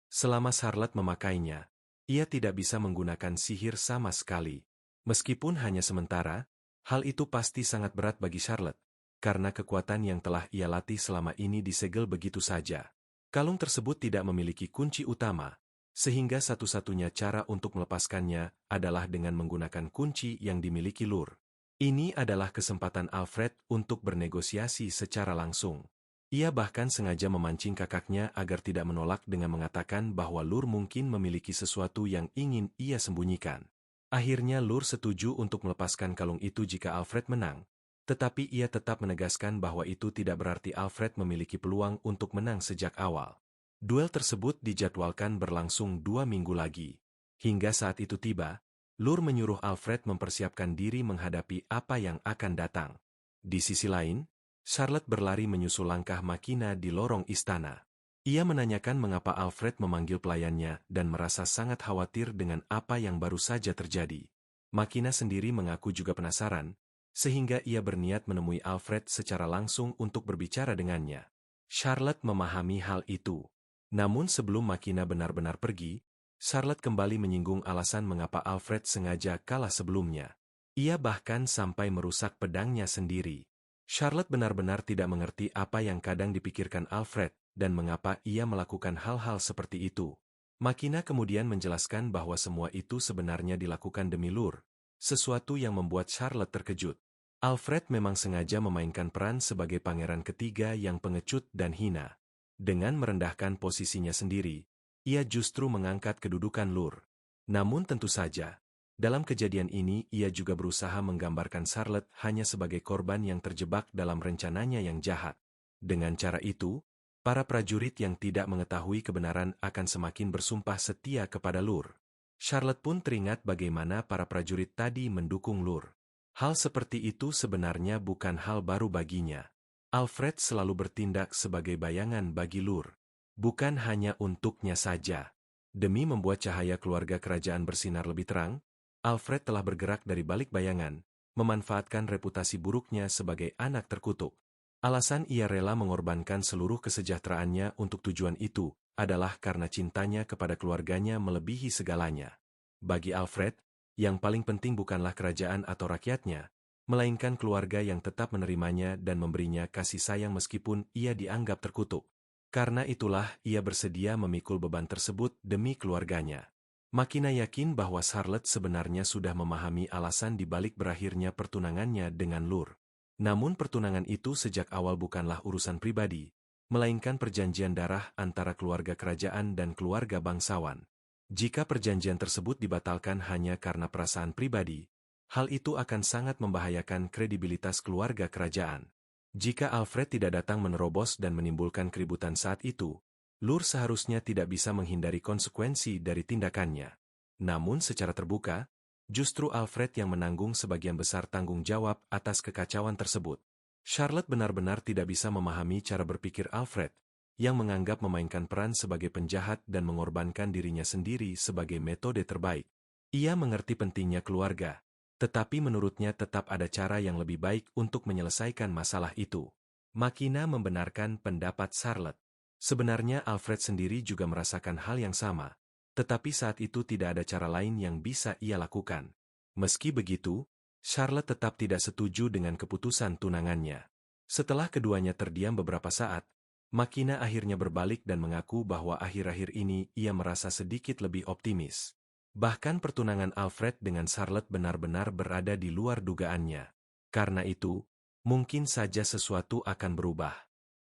Selama Charlotte memakainya, ia tidak bisa menggunakan sihir sama sekali. Meskipun hanya sementara, hal itu pasti sangat berat bagi Charlotte, karena kekuatan yang telah ia latih selama ini disegel begitu saja. Kalung tersebut tidak memiliki kunci utama, sehingga satu-satunya cara untuk melepaskannya adalah dengan menggunakan kunci yang dimiliki Lur. Ini adalah kesempatan Alfred untuk bernegosiasi secara langsung. Ia bahkan sengaja memancing kakaknya agar tidak menolak dengan mengatakan bahwa Lur mungkin memiliki sesuatu yang ingin ia sembunyikan. Akhirnya Lur setuju untuk melepaskan kalung itu jika Alfred menang, tetapi ia tetap menegaskan bahwa itu tidak berarti Alfred memiliki peluang untuk menang sejak awal. Duel tersebut dijadwalkan berlangsung 2 minggu lagi. Hingga saat itu tiba, Lur menyuruh Alfred mempersiapkan diri menghadapi apa yang akan datang. Di sisi lain, Charlotte berlari menyusul langkah Makina di lorong istana. Ia menanyakan mengapa Alfred memanggil pelayannya dan merasa sangat khawatir dengan apa yang baru saja terjadi. Makina sendiri mengaku juga penasaran, sehingga ia berniat menemui Alfred secara langsung untuk berbicara dengannya. Charlotte memahami hal itu. Namun sebelum Makina benar-benar pergi, Charlotte kembali menyinggung alasan mengapa Alfred sengaja kalah sebelumnya. Ia bahkan sampai merusak pedangnya sendiri. Charlotte benar-benar tidak mengerti apa yang kadang dipikirkan Alfred, dan mengapa ia melakukan hal-hal seperti itu. Makina kemudian menjelaskan bahwa semua itu sebenarnya dilakukan demi Lur, sesuatu yang membuat Charlotte terkejut. Alfred memang sengaja memainkan peran sebagai pangeran ketiga yang pengecut dan hina. Dengan merendahkan posisinya sendiri, ia justru mengangkat kedudukan Lur. Namun tentu saja, dalam kejadian ini ia juga berusaha menggambarkan Charlotte hanya sebagai korban yang terjebak dalam rencananya yang jahat. Dengan cara itu, para prajurit yang tidak mengetahui kebenaran akan semakin bersumpah setia kepada Lur. Charlotte pun teringat bagaimana para prajurit tadi mendukung Lur. Hal seperti itu sebenarnya bukan hal baru baginya. Alfred selalu bertindak sebagai bayangan bagi Lur. Bukan hanya untuknya saja. Demi membuat cahaya keluarga kerajaan bersinar lebih terang, Alfred telah bergerak dari balik bayangan, memanfaatkan reputasi buruknya sebagai anak terkutuk. Alasan ia rela mengorbankan seluruh kesejahteraannya untuk tujuan itu adalah karena cintanya kepada keluarganya melebihi segalanya. Bagi Alfred, yang paling penting bukanlah kerajaan atau rakyatnya, melainkan keluarga yang tetap menerimanya dan memberinya kasih sayang meskipun ia dianggap terkutuk. Karena itulah ia bersedia memikul beban tersebut demi keluarganya. Makina yakin bahwa Charlotte sebenarnya sudah memahami alasan di balik berakhirnya pertunangannya dengan Lur. Namun pertunangan itu sejak awal bukanlah urusan pribadi, melainkan perjanjian darah antara keluarga kerajaan dan keluarga bangsawan. Jika perjanjian tersebut dibatalkan hanya karena perasaan pribadi, hal itu akan sangat membahayakan kredibilitas keluarga kerajaan. Jika Alfred tidak datang menerobos dan menimbulkan keributan saat itu, Lur seharusnya tidak bisa menghindari konsekuensi dari tindakannya. Namun secara terbuka, justru Alfred yang menanggung sebagian besar tanggung jawab atas kekacauan tersebut. Charlotte benar-benar tidak bisa memahami cara berpikir Alfred, yang menganggap memainkan peran sebagai penjahat dan mengorbankan dirinya sendiri sebagai metode terbaik. Ia mengerti pentingnya keluarga, tetapi menurutnya tetap ada cara yang lebih baik untuk menyelesaikan masalah itu. Makina membenarkan pendapat Charlotte. Sebenarnya Alfred sendiri juga merasakan hal yang sama. Tetapi saat itu tidak ada cara lain yang bisa ia lakukan. Meski begitu, Charlotte tetap tidak setuju dengan keputusan tunangannya. Setelah keduanya terdiam beberapa saat, Makina akhirnya berbalik dan mengaku bahwa akhir-akhir ini ia merasa sedikit lebih optimis. Bahkan pertunangan Alfred dengan Charlotte benar-benar berada di luar dugaannya. Karena itu, mungkin saja sesuatu akan berubah.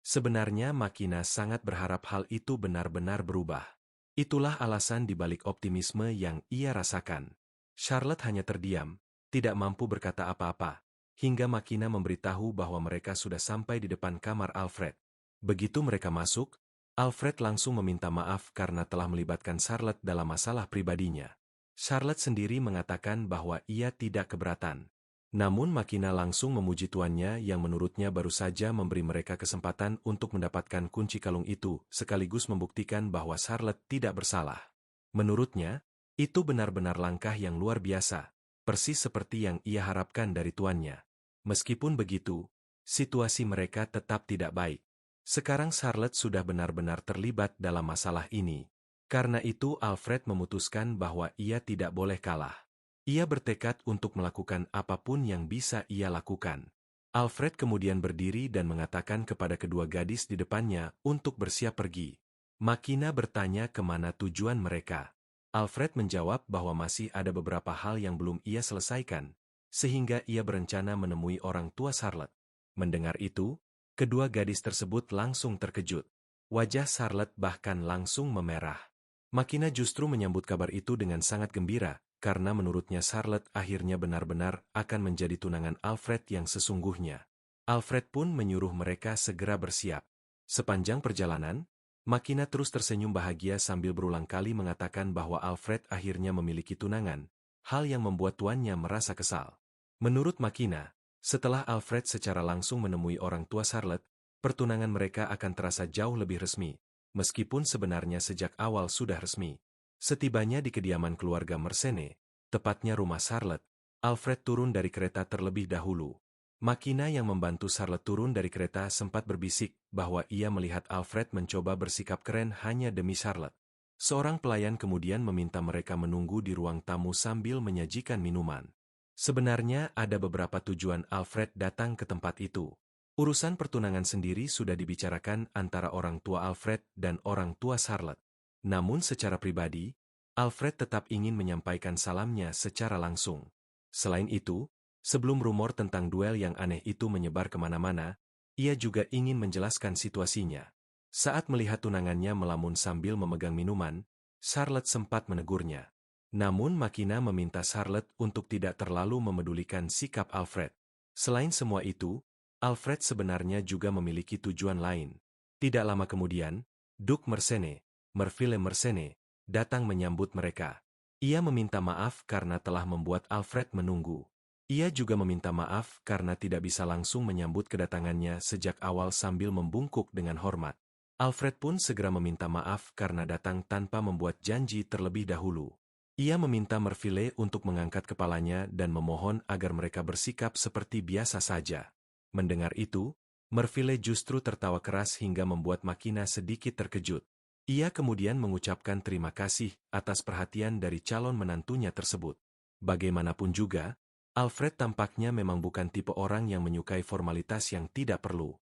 Sebenarnya Makina sangat berharap hal itu benar-benar berubah. Itulah alasan dibalik optimisme yang ia rasakan. Charlotte hanya terdiam, tidak mampu berkata apa-apa, hingga Makina memberitahu bahwa mereka sudah sampai di depan kamar Alfred. Begitu mereka masuk, Alfred langsung meminta maaf karena telah melibatkan Charlotte dalam masalah pribadinya. Charlotte sendiri mengatakan bahwa ia tidak keberatan. Namun Makina langsung memuji tuannya yang menurutnya baru saja memberi mereka kesempatan untuk mendapatkan kunci kalung itu, sekaligus membuktikan bahwa Charlotte tidak bersalah. Menurutnya, itu benar-benar langkah yang luar biasa, persis seperti yang ia harapkan dari tuannya. Meskipun begitu, situasi mereka tetap tidak baik. Sekarang Charlotte sudah benar-benar terlibat dalam masalah ini. Karena itu Alfred memutuskan bahwa ia tidak boleh kalah. Ia bertekad untuk melakukan apapun yang bisa ia lakukan. Alfred kemudian berdiri dan mengatakan kepada kedua gadis di depannya untuk bersiap pergi. Makina bertanya kemana tujuan mereka. Alfred menjawab bahwa masih ada beberapa hal yang belum ia selesaikan, sehingga ia berencana menemui orang tua Charlotte. Mendengar itu, kedua gadis tersebut langsung terkejut. Wajah Charlotte bahkan langsung memerah. Makina justru menyambut kabar itu dengan sangat gembira, karena menurutnya Charlotte akhirnya benar-benar akan menjadi tunangan Alfred yang sesungguhnya. Alfred pun menyuruh mereka segera bersiap. Sepanjang perjalanan, Makina terus tersenyum bahagia sambil berulang kali mengatakan bahwa Alfred akhirnya memiliki tunangan, hal yang membuat tuannya merasa kesal. Menurut Makina, setelah Alfred secara langsung menemui orang tua Charlotte, pertunangan mereka akan terasa jauh lebih resmi. meskipun sebenarnya sejak awal sudah resmi. Setibanya di kediaman keluarga Mersenne, tepatnya rumah Charlotte, Alfred turun dari kereta terlebih dahulu. Makina yang membantu Charlotte turun dari kereta sempat berbisik bahwa ia melihat Alfred mencoba bersikap keren hanya demi Charlotte. Seorang pelayan kemudian meminta mereka menunggu di ruang tamu sambil menyajikan minuman. Sebenarnya ada beberapa tujuan Alfred datang ke tempat itu. Urusan pertunangan sendiri sudah dibicarakan antara orang tua Alfred dan orang tua Charlotte. Namun secara pribadi, Alfred tetap ingin menyampaikan salamnya secara langsung. Selain itu, sebelum rumor tentang duel yang aneh itu menyebar kemana-mana, ia juga ingin menjelaskan situasinya. Saat melihat tunangannya melamun sambil memegang minuman, Charlotte sempat menegurnya. Namun Makina meminta Charlotte untuk tidak terlalu memedulikan sikap Alfred. Selain semua itu, Alfred sebenarnya juga memiliki tujuan lain. Tidak lama kemudian, Duke Mersenne, Merville Mersenne, datang menyambut mereka. Ia meminta maaf karena telah membuat Alfred menunggu. Ia juga meminta maaf karena tidak bisa langsung menyambut kedatangannya sejak awal sambil membungkuk dengan hormat. Alfred pun segera meminta maaf karena datang tanpa membuat janji terlebih dahulu. Ia meminta Merville untuk mengangkat kepalanya dan memohon agar mereka bersikap seperti biasa saja. Mendengar itu, Merville justru tertawa keras hingga membuat Makina sedikit terkejut. Ia kemudian mengucapkan terima kasih atas perhatian dari calon menantunya tersebut. Bagaimanapun juga, Alfred tampaknya memang bukan tipe orang yang menyukai formalitas yang tidak perlu.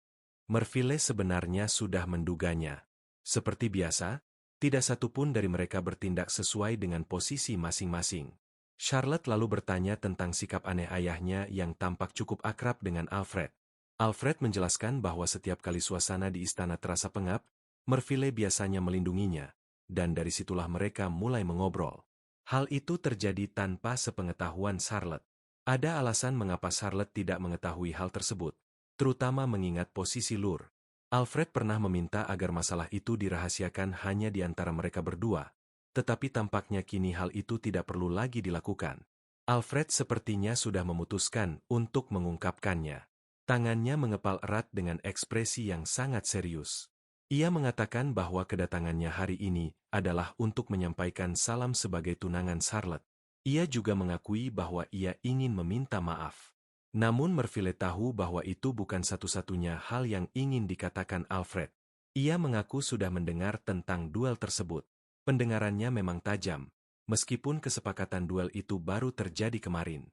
Merville sebenarnya sudah menduganya. Seperti biasa, tidak satupun dari mereka bertindak sesuai dengan posisi masing-masing. Charlotte lalu bertanya tentang sikap aneh ayahnya yang tampak cukup akrab dengan Alfred. Alfred menjelaskan bahwa setiap kali suasana di istana terasa pengap, Merville biasanya melindunginya, dan dari situlah mereka mulai mengobrol. Hal itu terjadi tanpa sepengetahuan Charlotte. Ada alasan mengapa Charlotte tidak mengetahui hal tersebut, terutama mengingat posisi Lur. Alfred pernah meminta agar masalah itu dirahasiakan hanya di antara mereka berdua, tetapi tampaknya kini hal itu tidak perlu lagi dilakukan. Alfred sepertinya sudah memutuskan untuk mengungkapkannya. Tangannya mengepal erat dengan ekspresi yang sangat serius. Ia mengatakan bahwa kedatangannya hari ini adalah untuk menyampaikan salam sebagai tunangan Charlotte. Ia juga mengakui bahwa ia ingin meminta maaf. Namun Merville tahu bahwa itu bukan satu-satunya hal yang ingin dikatakan Alfred. Ia mengaku sudah mendengar tentang duel tersebut. Pendengarannya memang tajam, meskipun kesepakatan duel itu baru terjadi kemarin.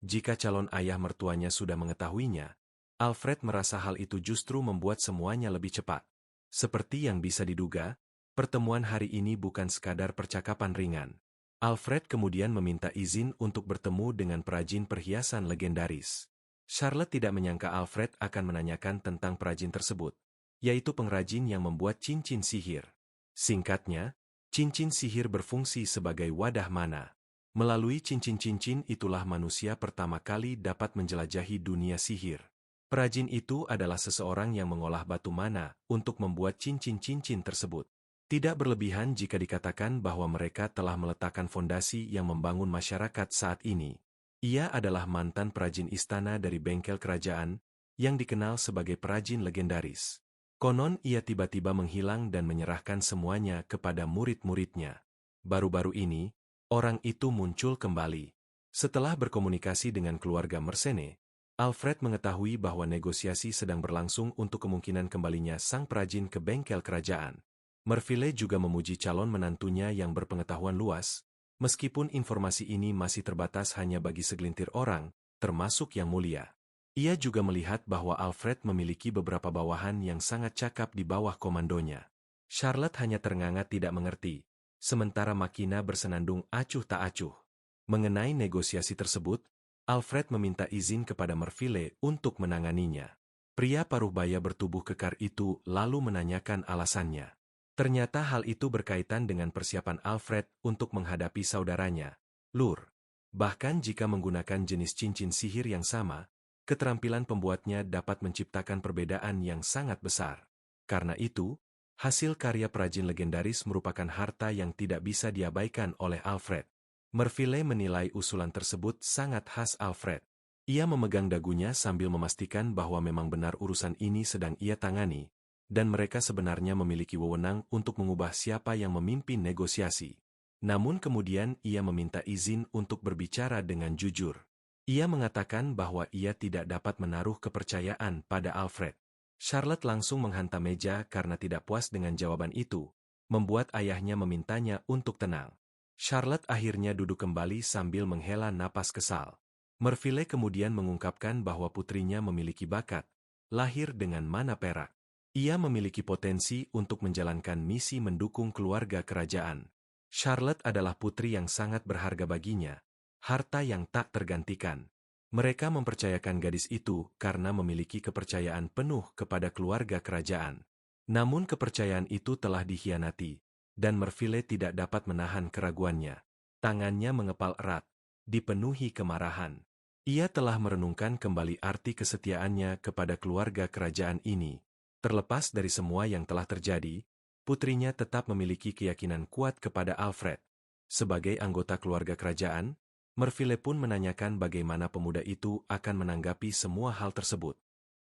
Jika calon ayah mertuanya sudah mengetahuinya, Alfred merasa hal itu justru membuat semuanya lebih cepat. Seperti yang bisa diduga, pertemuan hari ini bukan sekadar percakapan ringan. Alfred kemudian meminta izin untuk bertemu dengan perajin perhiasan legendaris. Charlotte tidak menyangka Alfred akan menanyakan tentang perajin tersebut, yaitu pengrajin yang membuat cincin sihir. Singkatnya, cincin sihir berfungsi sebagai wadah mana. Melalui cincin-cincin itulah manusia pertama kali dapat menjelajahi dunia sihir. Perajin itu adalah seseorang yang mengolah batu mana untuk membuat cincin-cincin tersebut. Tidak berlebihan jika dikatakan bahwa mereka telah meletakkan fondasi yang membangun masyarakat saat ini. Ia adalah mantan perajin istana dari bengkel kerajaan, yang dikenal sebagai perajin legendaris. Konon ia tiba-tiba menghilang dan menyerahkan semuanya kepada murid-muridnya. Baru-baru ini, orang itu muncul kembali. Setelah berkomunikasi dengan keluarga Mersenne, Alfred mengetahui bahwa negosiasi sedang berlangsung untuk kemungkinan kembalinya sang perajin ke bengkel kerajaan. Merville juga memuji calon menantunya yang berpengetahuan luas, meskipun informasi ini masih terbatas hanya bagi segelintir orang, termasuk yang mulia. Ia juga melihat bahwa Alfred memiliki beberapa bawahan yang sangat cakap di bawah komandonya. Charlotte hanya ternganga tidak mengerti, sementara Makina bersenandung acuh tak acuh. Mengenai negosiasi tersebut, Alfred meminta izin kepada Merville untuk menanganinya. Pria paruh baya bertubuh kekar itu lalu menanyakan alasannya. Ternyata hal itu berkaitan dengan persiapan Alfred untuk menghadapi saudaranya, Lur. Bahkan jika menggunakan jenis cincin sihir yang sama, keterampilan pembuatnya dapat menciptakan perbedaan yang sangat besar. Karena itu, hasil karya perajin legendaris merupakan harta yang tidak bisa diabaikan oleh Alfred. Merville menilai usulan tersebut sangat khas Alfred. Ia memegang dagunya sambil memastikan bahwa memang benar urusan ini sedang ia tangani, dan mereka sebenarnya memiliki wewenang untuk mengubah siapa yang memimpin negosiasi. Namun kemudian ia meminta izin untuk berbicara dengan jujur. Ia mengatakan bahwa ia tidak dapat menaruh kepercayaan pada Alfred. Charlotte langsung menghantam meja karena tidak puas dengan jawaban itu, membuat ayahnya memintanya untuk tenang. Charlotte akhirnya duduk kembali sambil menghela napas kesal. Merville kemudian mengungkapkan bahwa putrinya memiliki bakat, lahir dengan mana perak. Ia memiliki potensi untuk menjalankan misi mendukung keluarga kerajaan. Charlotte adalah putri yang sangat berharga baginya, harta yang tak tergantikan. Mereka mempercayakan gadis itu karena memiliki kepercayaan penuh kepada keluarga kerajaan. Namun kepercayaan itu telah dikhianati, dan Merville tidak dapat menahan keraguannya. Tangannya mengepal erat, dipenuhi kemarahan. Ia telah merenungkan kembali arti kesetiaannya kepada keluarga kerajaan ini. Terlepas dari semua yang telah terjadi, putrinya tetap memiliki keyakinan kuat kepada Alfred. Sebagai anggota keluarga kerajaan, Merville pun menanyakan bagaimana pemuda itu akan menanggapi semua hal tersebut.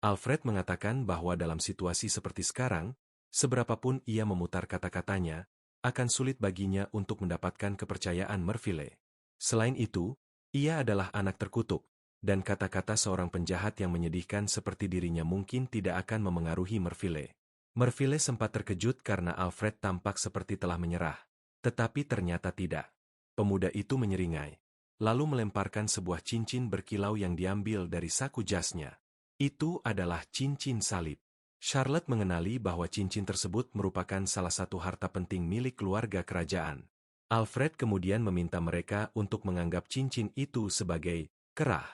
Alfred mengatakan bahwa dalam situasi seperti sekarang, seberapapun ia memutar kata-katanya, akan sulit baginya untuk mendapatkan kepercayaan Merville. Selain itu, ia adalah anak terkutuk, dan kata-kata seorang penjahat yang menyedihkan seperti dirinya mungkin tidak akan memengaruhi Merville. Merville sempat terkejut karena Alfred tampak seperti telah menyerah, tetapi ternyata tidak. Pemuda itu menyeringai, lalu melemparkan sebuah cincin berkilau yang diambil dari saku jasnya. Itu adalah cincin salib. Charlotte mengenali bahwa cincin tersebut merupakan salah satu harta penting milik keluarga kerajaan. Alfred kemudian meminta mereka untuk menganggap cincin itu sebagai kerah.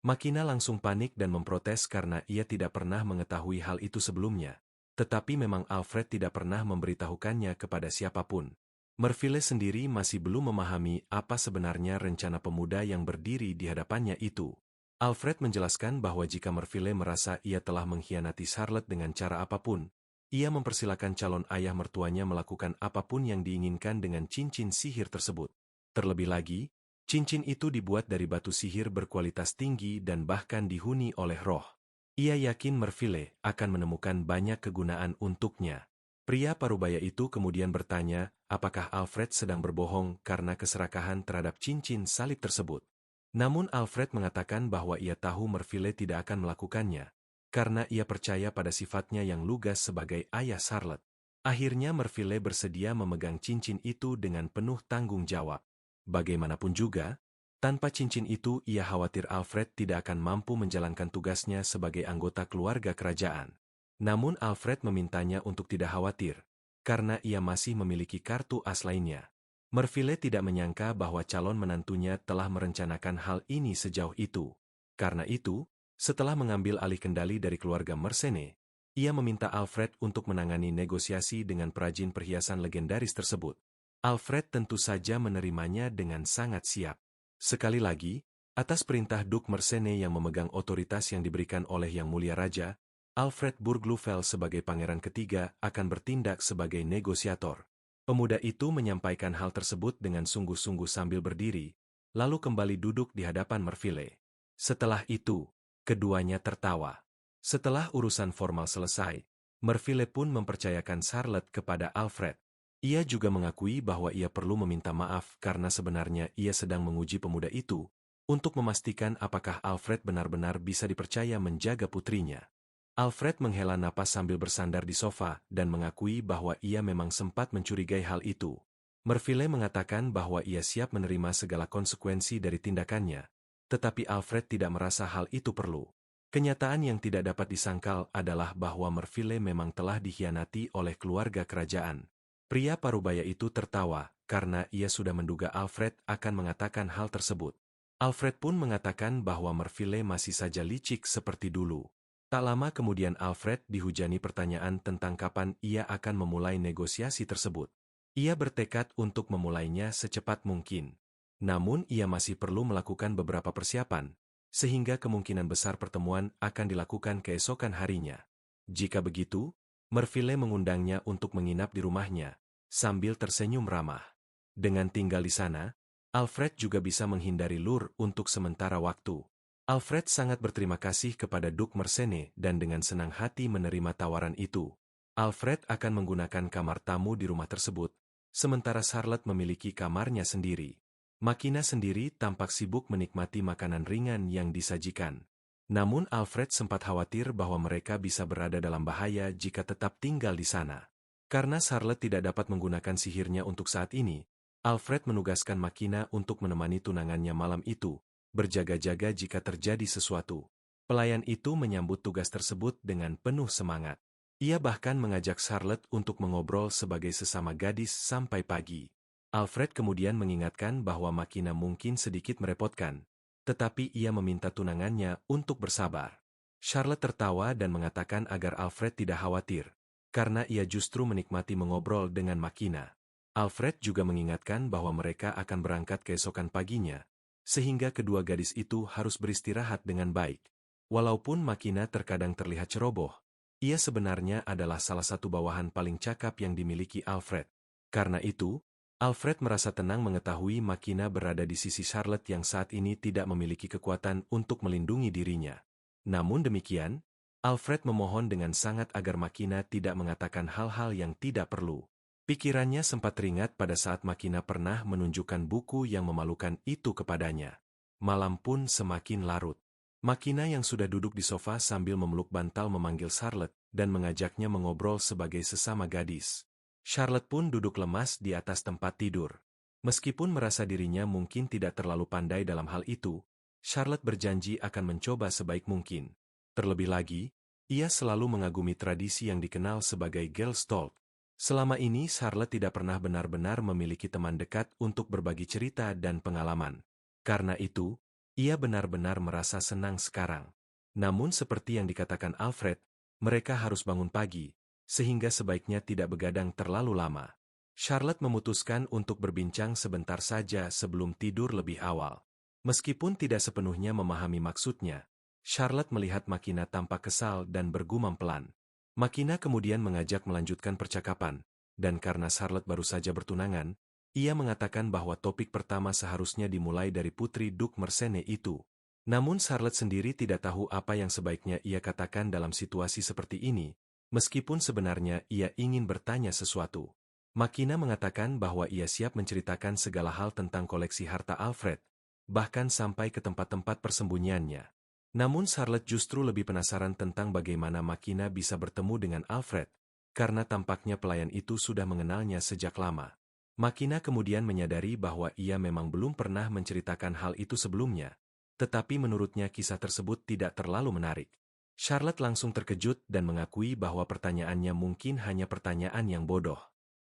Makina langsung panik dan memprotes karena ia tidak pernah mengetahui hal itu sebelumnya. Tetapi memang Alfred tidak pernah memberitahukannya kepada siapapun. Merville sendiri masih belum memahami apa sebenarnya rencana pemuda yang berdiri di hadapannya itu. Alfred menjelaskan bahwa jika Merville merasa ia telah mengkhianati Charlotte dengan cara apapun, ia mempersilakan calon ayah mertuanya melakukan apapun yang diinginkan dengan cincin sihir tersebut. Terlebih lagi, cincin itu dibuat dari batu sihir berkualitas tinggi dan bahkan dihuni oleh roh. Ia yakin Merville akan menemukan banyak kegunaan untuknya. Pria parubaya itu kemudian bertanya, apakah Alfred sedang berbohong karena keserakahan terhadap cincin salib tersebut. Namun Alfred mengatakan bahwa ia tahu Merville tidak akan melakukannya, karena ia percaya pada sifatnya yang lugas sebagai ayah Charlotte. Akhirnya Merville bersedia memegang cincin itu dengan penuh tanggung jawab. Bagaimanapun juga, tanpa cincin itu ia khawatir Alfred tidak akan mampu menjalankan tugasnya sebagai anggota keluarga kerajaan. Namun Alfred memintanya untuk tidak khawatir, karena ia masih memiliki kartu as lainnya. Merville tidak menyangka bahwa calon menantunya telah merencanakan hal ini sejauh itu. Karena itu, setelah mengambil alih kendali dari keluarga Mersenne, ia meminta Alfred untuk menangani negosiasi dengan perajin perhiasan legendaris tersebut. Alfred tentu saja menerimanya dengan sangat siap. Sekali lagi, atas perintah Duke Mersenne yang memegang otoritas yang diberikan oleh Yang Mulia Raja, Alfred Burgluffel sebagai pangeran ketiga akan bertindak sebagai negosiator. Pemuda itu menyampaikan hal tersebut dengan sungguh-sungguh sambil berdiri, lalu kembali duduk di hadapan Merville. Setelah itu, keduanya tertawa. Setelah urusan formal selesai, Merville pun mempercayakan Charlotte kepada Alfred. Ia juga mengakui bahwa ia perlu meminta maaf karena sebenarnya ia sedang menguji pemuda itu untuk memastikan apakah Alfred benar-benar bisa dipercaya menjaga putrinya. Alfred menghela napas sambil bersandar di sofa dan mengakui bahwa ia memang sempat mencurigai hal itu. Merville mengatakan bahwa ia siap menerima segala konsekuensi dari tindakannya, tetapi Alfred tidak merasa hal itu perlu. Kenyataan yang tidak dapat disangkal adalah bahwa Merville memang telah dikhianati oleh keluarga kerajaan. Pria parubaya itu tertawa, karena ia sudah menduga Alfred akan mengatakan hal tersebut. Alfred pun mengatakan bahwa Merville masih saja licik seperti dulu. Tak lama kemudian Alfred dihujani pertanyaan tentang kapan ia akan memulai negosiasi tersebut. Ia bertekad untuk memulainya secepat mungkin. Namun ia masih perlu melakukan beberapa persiapan, sehingga kemungkinan besar pertemuan akan dilakukan keesokan harinya. Jika begitu, Merville mengundangnya untuk menginap di rumahnya, sambil tersenyum ramah. Dengan tinggal di sana, Alfred juga bisa menghindari Lur untuk sementara waktu. Alfred sangat berterima kasih kepada Duke Mersenne dan dengan senang hati menerima tawaran itu. Alfred akan menggunakan kamar tamu di rumah tersebut, sementara Charlotte memiliki kamarnya sendiri. Makina sendiri tampak sibuk menikmati makanan ringan yang disajikan. Namun Alfred sempat khawatir bahwa mereka bisa berada dalam bahaya jika tetap tinggal di sana. Karena Charlotte tidak dapat menggunakan sihirnya untuk saat ini, Alfred menugaskan Makina untuk menemani tunangannya malam itu, berjaga-jaga jika terjadi sesuatu. Pelayan itu menyambut tugas tersebut dengan penuh semangat. Ia bahkan mengajak Charlotte untuk mengobrol sebagai sesama gadis sampai pagi. Alfred kemudian mengingatkan bahwa Makina mungkin sedikit merepotkan, tetapi ia meminta tunangannya untuk bersabar. Charlotte tertawa dan mengatakan agar Alfred tidak khawatir, karena ia justru menikmati mengobrol dengan Makina. Alfred juga mengingatkan bahwa mereka akan berangkat keesokan paginya, sehingga kedua gadis itu harus beristirahat dengan baik. Walaupun Makina terkadang terlihat ceroboh, ia sebenarnya adalah salah satu bawahan paling cakap yang dimiliki Alfred. Karena itu, Alfred merasa tenang mengetahui Makina berada di sisi Charlotte yang saat ini tidak memiliki kekuatan untuk melindungi dirinya. Namun demikian, Alfred memohon dengan sangat agar Makina tidak mengatakan hal-hal yang tidak perlu. Pikirannya sempat teringat pada saat Makina pernah menunjukkan buku yang memalukan itu kepadanya. Malam pun semakin larut. Makina yang sudah duduk di sofa sambil memeluk bantal memanggil Charlotte dan mengajaknya mengobrol sebagai sesama gadis. Charlotte pun duduk lemas di atas tempat tidur. Meskipun merasa dirinya mungkin tidak terlalu pandai dalam hal itu, Charlotte berjanji akan mencoba sebaik mungkin. Terlebih lagi, ia selalu mengagumi tradisi yang dikenal sebagai Girls Talk. Selama ini Charlotte tidak pernah benar-benar memiliki teman dekat untuk berbagi cerita dan pengalaman. Karena itu, ia benar-benar merasa senang sekarang. Namun seperti yang dikatakan Alfred, mereka harus bangun pagi, sehingga sebaiknya tidak begadang terlalu lama. Charlotte memutuskan untuk berbincang sebentar saja sebelum tidur lebih awal. Meskipun tidak sepenuhnya memahami maksudnya, Charlotte melihat Makina tampak kesal dan bergumam pelan. Makina kemudian mengajak melanjutkan percakapan, dan karena Charlotte baru saja bertunangan, ia mengatakan bahwa topik pertama seharusnya dimulai dari Putri Duke Mersenne itu. Namun Charlotte sendiri tidak tahu apa yang sebaiknya ia katakan dalam situasi seperti ini, meskipun sebenarnya ia ingin bertanya sesuatu. Makina mengatakan bahwa ia siap menceritakan segala hal tentang koleksi harta Alfred, bahkan sampai ke tempat-tempat persembunyiannya. Namun Charlotte justru lebih penasaran tentang bagaimana Makina bisa bertemu dengan Alfred, karena tampaknya pelayan itu sudah mengenalnya sejak lama. Makina kemudian menyadari bahwa ia memang belum pernah menceritakan hal itu sebelumnya, tetapi menurutnya kisah tersebut tidak terlalu menarik. Charlotte langsung terkejut dan mengakui bahwa pertanyaannya mungkin hanya pertanyaan yang bodoh.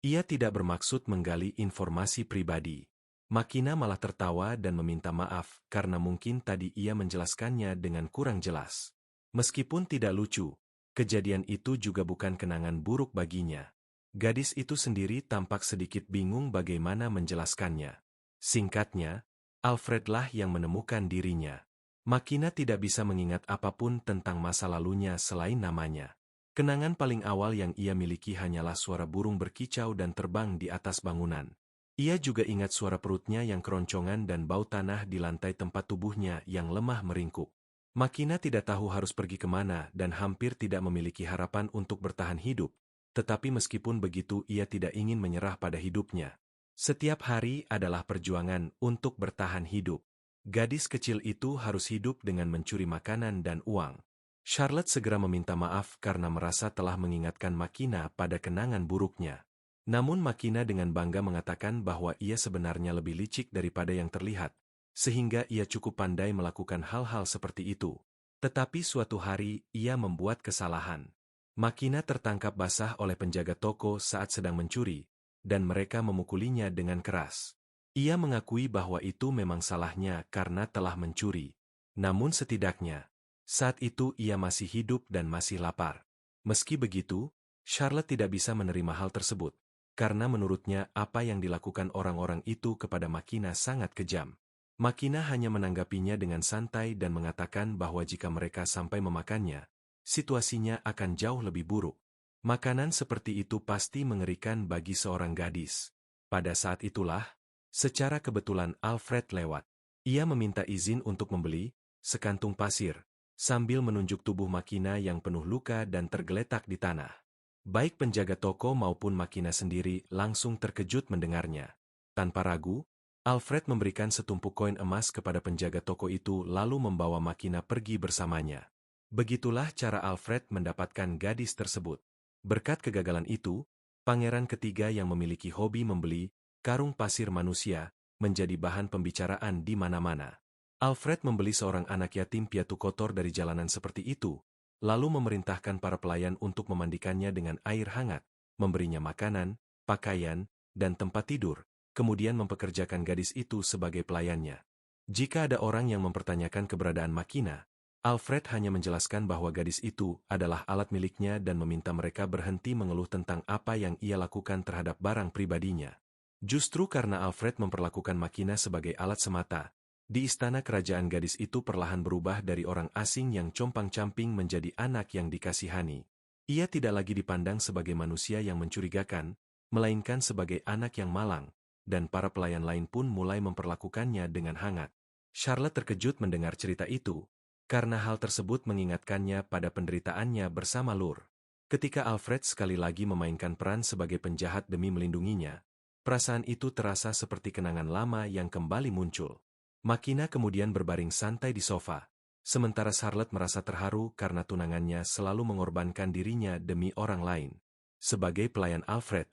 Ia tidak bermaksud menggali informasi pribadi. Makina malah tertawa dan meminta maaf karena mungkin tadi ia menjelaskannya dengan kurang jelas. Meskipun tidak lucu, kejadian itu juga bukan kenangan buruk baginya. Gadis itu sendiri tampak sedikit bingung bagaimana menjelaskannya. Singkatnya, Alfredlah yang menemukan dirinya. Makina tidak bisa mengingat apapun tentang masa lalunya selain namanya. Kenangan paling awal yang ia miliki hanyalah suara burung berkicau dan terbang di atas bangunan. Ia juga ingat suara perutnya yang keroncongan dan bau tanah di lantai tempat tubuhnya yang lemah meringkuk. Makina tidak tahu harus pergi kemana dan hampir tidak memiliki harapan untuk bertahan hidup, tetapi meskipun begitu ia tidak ingin menyerah pada hidupnya. Setiap hari adalah perjuangan untuk bertahan hidup. Gadis kecil itu harus hidup dengan mencuri makanan dan uang. Charlotte segera meminta maaf karena merasa telah mengingatkan Makina pada kenangan buruknya. Namun Makina dengan bangga mengatakan bahwa ia sebenarnya lebih licik daripada yang terlihat, sehingga ia cukup pandai melakukan hal-hal seperti itu. Tetapi suatu hari ia membuat kesalahan. Makina tertangkap basah oleh penjaga toko saat sedang mencuri, dan mereka memukulinya dengan keras. Ia mengakui bahwa itu memang salahnya karena telah mencuri. Namun setidaknya, saat itu ia masih hidup dan masih lapar. Meski begitu, Charlotte tidak bisa menerima hal tersebut, karena menurutnya apa yang dilakukan orang-orang itu kepada Makina sangat kejam. Makina hanya menanggapinya dengan santai dan mengatakan bahwa jika mereka sampai memakannya, situasinya akan jauh lebih buruk. Makanan seperti itu pasti mengerikan bagi seorang gadis. Pada saat itulah, secara kebetulan Alfred lewat. Ia meminta izin untuk membeli sekantung pasir, sambil menunjuk tubuh Makina yang penuh luka dan tergeletak di tanah. Baik penjaga toko maupun Makina sendiri langsung terkejut mendengarnya. Tanpa ragu, Alfred memberikan setumpuk koin emas kepada penjaga toko itu lalu membawa Makina pergi bersamanya. Begitulah cara Alfred mendapatkan gadis tersebut. Berkat kegagalan itu, pangeran ketiga yang memiliki hobi membeli karung pasir manusia menjadi bahan pembicaraan di mana-mana. Alfred membeli seorang anak yatim piatu kotor dari jalanan seperti itu, lalu memerintahkan para pelayan untuk memandikannya dengan air hangat, memberinya makanan, pakaian, dan tempat tidur, kemudian mempekerjakan gadis itu sebagai pelayannya. Jika ada orang yang mempertanyakan keberadaan Makina, Alfred hanya menjelaskan bahwa gadis itu adalah alat miliknya dan meminta mereka berhenti mengeluh tentang apa yang ia lakukan terhadap barang pribadinya. Justru karena Alfred memperlakukan Makina sebagai alat semata, di istana kerajaan gadis itu perlahan berubah dari orang asing yang compang-camping menjadi anak yang dikasihani. Ia tidak lagi dipandang sebagai manusia yang mencurigakan, melainkan sebagai anak yang malang, dan para pelayan lain pun mulai memperlakukannya dengan hangat. Charlotte terkejut mendengar cerita itu, karena hal tersebut mengingatkannya pada penderitaannya bersama Lur. Ketika Alfred sekali lagi memainkan peran sebagai penjahat demi melindunginya, perasaan itu terasa seperti kenangan lama yang kembali muncul. Makina kemudian berbaring santai di sofa, sementara Charlotte merasa terharu karena tunangannya selalu mengorbankan dirinya demi orang lain. Sebagai pelayan Alfred,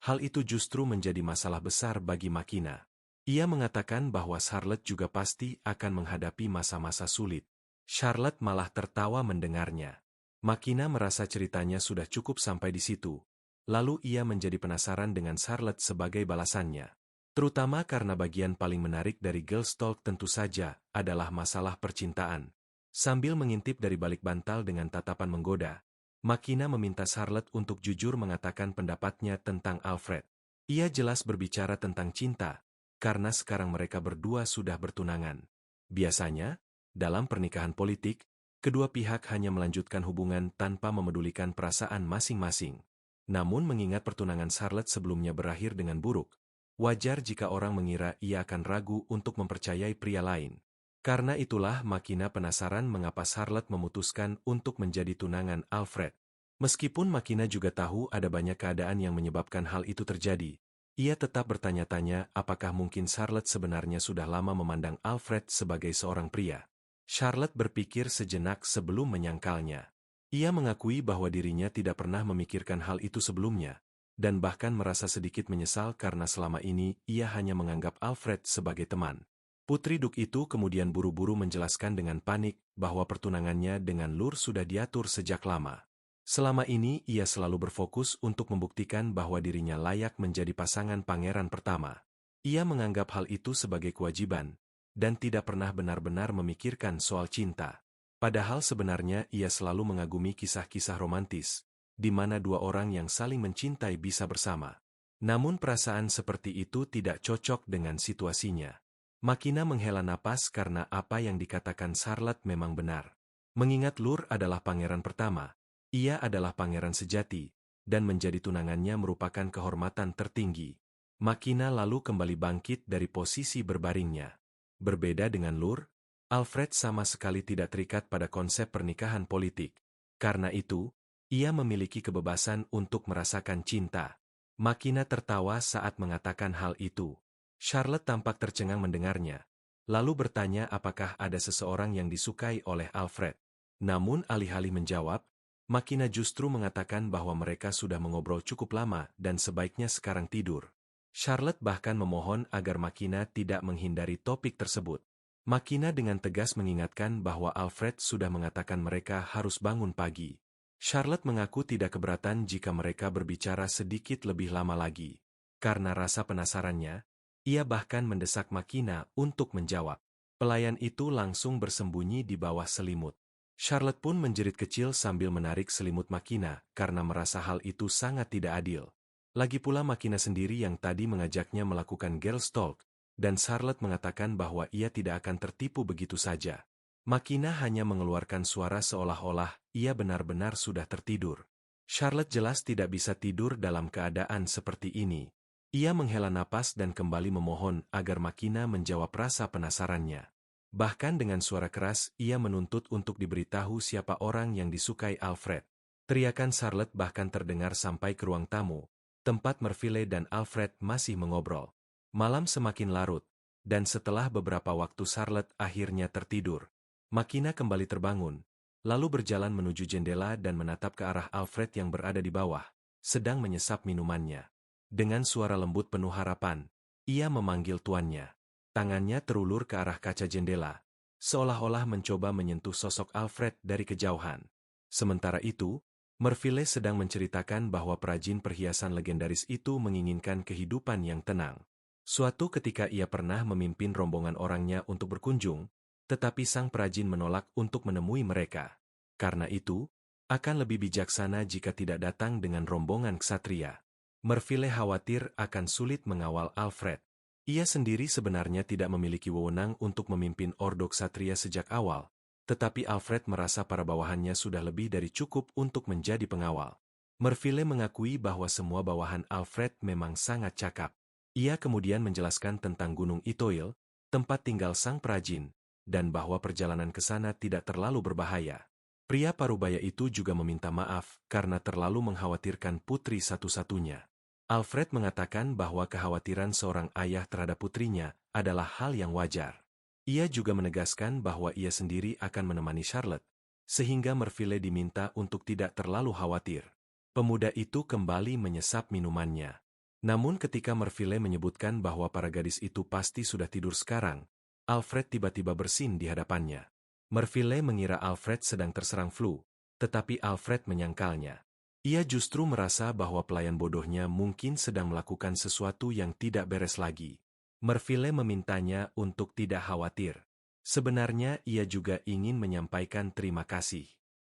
hal itu justru menjadi masalah besar bagi Makina. Ia mengatakan bahwa Charlotte juga pasti akan menghadapi masa-masa sulit. Charlotte malah tertawa mendengarnya. Makina merasa ceritanya sudah cukup sampai di situ. Lalu ia menjadi penasaran dengan Charlotte sebagai balasannya. Terutama karena bagian paling menarik dari Girls Talk tentu saja adalah masalah percintaan. Sambil mengintip dari balik bantal dengan tatapan menggoda, Makina meminta Charlotte untuk jujur mengatakan pendapatnya tentang Alfred. Ia jelas berbicara tentang cinta, karena sekarang mereka berdua sudah bertunangan. Biasanya, dalam pernikahan politik, kedua pihak hanya melanjutkan hubungan tanpa memedulikan perasaan masing-masing. Namun mengingat pertunangan Charlotte sebelumnya berakhir dengan buruk, wajar jika orang mengira ia akan ragu untuk mempercayai pria lain. Karena itulah Makina penasaran mengapa Charlotte memutuskan untuk menjadi tunangan Alfred. Meskipun Makina juga tahu ada banyak keadaan yang menyebabkan hal itu terjadi, ia tetap bertanya-tanya apakah mungkin Charlotte sebenarnya sudah lama memandang Alfred sebagai seorang pria. Charlotte berpikir sejenak sebelum menyangkalnya. Ia mengakui bahwa dirinya tidak pernah memikirkan hal itu sebelumnya, dan bahkan merasa sedikit menyesal karena selama ini ia hanya menganggap Alfred sebagai teman. Putri Duk itu kemudian buru-buru menjelaskan dengan panik bahwa pertunangannya dengan Lur sudah diatur sejak lama. Selama ini ia selalu berfokus untuk membuktikan bahwa dirinya layak menjadi pasangan pangeran pertama. Ia menganggap hal itu sebagai kewajiban, dan tidak pernah benar-benar memikirkan soal cinta. Padahal sebenarnya ia selalu mengagumi kisah-kisah romantis, di mana dua orang yang saling mencintai bisa bersama. Namun perasaan seperti itu tidak cocok dengan situasinya. Makina menghela napas karena apa yang dikatakan Charlotte memang benar. Mengingat Lur adalah pangeran pertama, ia adalah pangeran sejati, dan menjadi tunangannya merupakan kehormatan tertinggi. Makina lalu kembali bangkit dari posisi berbaringnya. Berbeda dengan Lur, Alfred sama sekali tidak terikat pada konsep pernikahan politik. Karena itu, ia memiliki kebebasan untuk merasakan cinta. Makina tertawa saat mengatakan hal itu. Charlotte tampak tercengang mendengarnya, lalu bertanya apakah ada seseorang yang disukai oleh Alfred. Namun alih-alih menjawab, Makina justru mengatakan bahwa mereka sudah mengobrol cukup lama dan sebaiknya sekarang tidur. Charlotte bahkan memohon agar Makina tidak menghindari topik tersebut. Makina dengan tegas mengingatkan bahwa Alfred sudah mengatakan mereka harus bangun pagi. Charlotte mengaku tidak keberatan jika mereka berbicara sedikit lebih lama lagi. Karena rasa penasarannya, ia bahkan mendesak Makina untuk menjawab. Pelayan itu langsung bersembunyi di bawah selimut. Charlotte pun menjerit kecil sambil menarik selimut Makina karena merasa hal itu sangat tidak adil. Lagi pula Makina sendiri yang tadi mengajaknya melakukan girls talk, dan Charlotte mengatakan bahwa ia tidak akan tertipu begitu saja. Makina hanya mengeluarkan suara seolah-olah ia benar-benar sudah tertidur. Charlotte jelas tidak bisa tidur dalam keadaan seperti ini. Ia menghela napas dan kembali memohon agar Makina menjawab rasa penasarannya. Bahkan dengan suara keras ia menuntut untuk diberitahu siapa orang yang disukai Alfred. Teriakan Charlotte bahkan terdengar sampai ke ruang tamu, tempat Merville dan Alfred masih mengobrol. Malam semakin larut, dan setelah beberapa waktu Charlotte akhirnya tertidur. Makina kembali terbangun, lalu berjalan menuju jendela dan menatap ke arah Alfred yang berada di bawah, sedang menyesap minumannya. Dengan suara lembut penuh harapan, ia memanggil tuannya. Tangannya terulur ke arah kaca jendela, seolah-olah mencoba menyentuh sosok Alfred dari kejauhan. Sementara itu, Merville sedang menceritakan bahwa perajin perhiasan legendaris itu menginginkan kehidupan yang tenang. Suatu ketika ia pernah memimpin rombongan orangnya untuk berkunjung, tetapi sang perajin menolak untuk menemui mereka. Karena itu, akan lebih bijaksana jika tidak datang dengan rombongan ksatria. Merville khawatir akan sulit mengawal Alfred. Ia sendiri sebenarnya tidak memiliki wewenang untuk memimpin ordo ksatria sejak awal, tetapi Alfred merasa para bawahannya sudah lebih dari cukup untuk menjadi pengawal. Merville mengakui bahwa semua bawahan Alfred memang sangat cakap. Ia kemudian menjelaskan tentang Gunung Itoil, tempat tinggal sang perajin, dan bahwa perjalanan ke sana tidak terlalu berbahaya. Pria parubaya itu juga meminta maaf karena terlalu mengkhawatirkan putri satu-satunya. Alfred mengatakan bahwa kekhawatiran seorang ayah terhadap putrinya adalah hal yang wajar. Ia juga menegaskan bahwa ia sendiri akan menemani Charlotte, sehingga Merville diminta untuk tidak terlalu khawatir. Pemuda itu kembali menyesap minumannya. Namun ketika Merville menyebutkan bahwa para gadis itu pasti sudah tidur sekarang, Alfred tiba-tiba bersin di hadapannya. Merville mengira Alfred sedang terserang flu, tetapi Alfred menyangkalnya. Ia justru merasa bahwa pelayan bodohnya mungkin sedang melakukan sesuatu yang tidak beres lagi. Merville memintanya untuk tidak khawatir. Sebenarnya ia juga ingin menyampaikan terima kasih.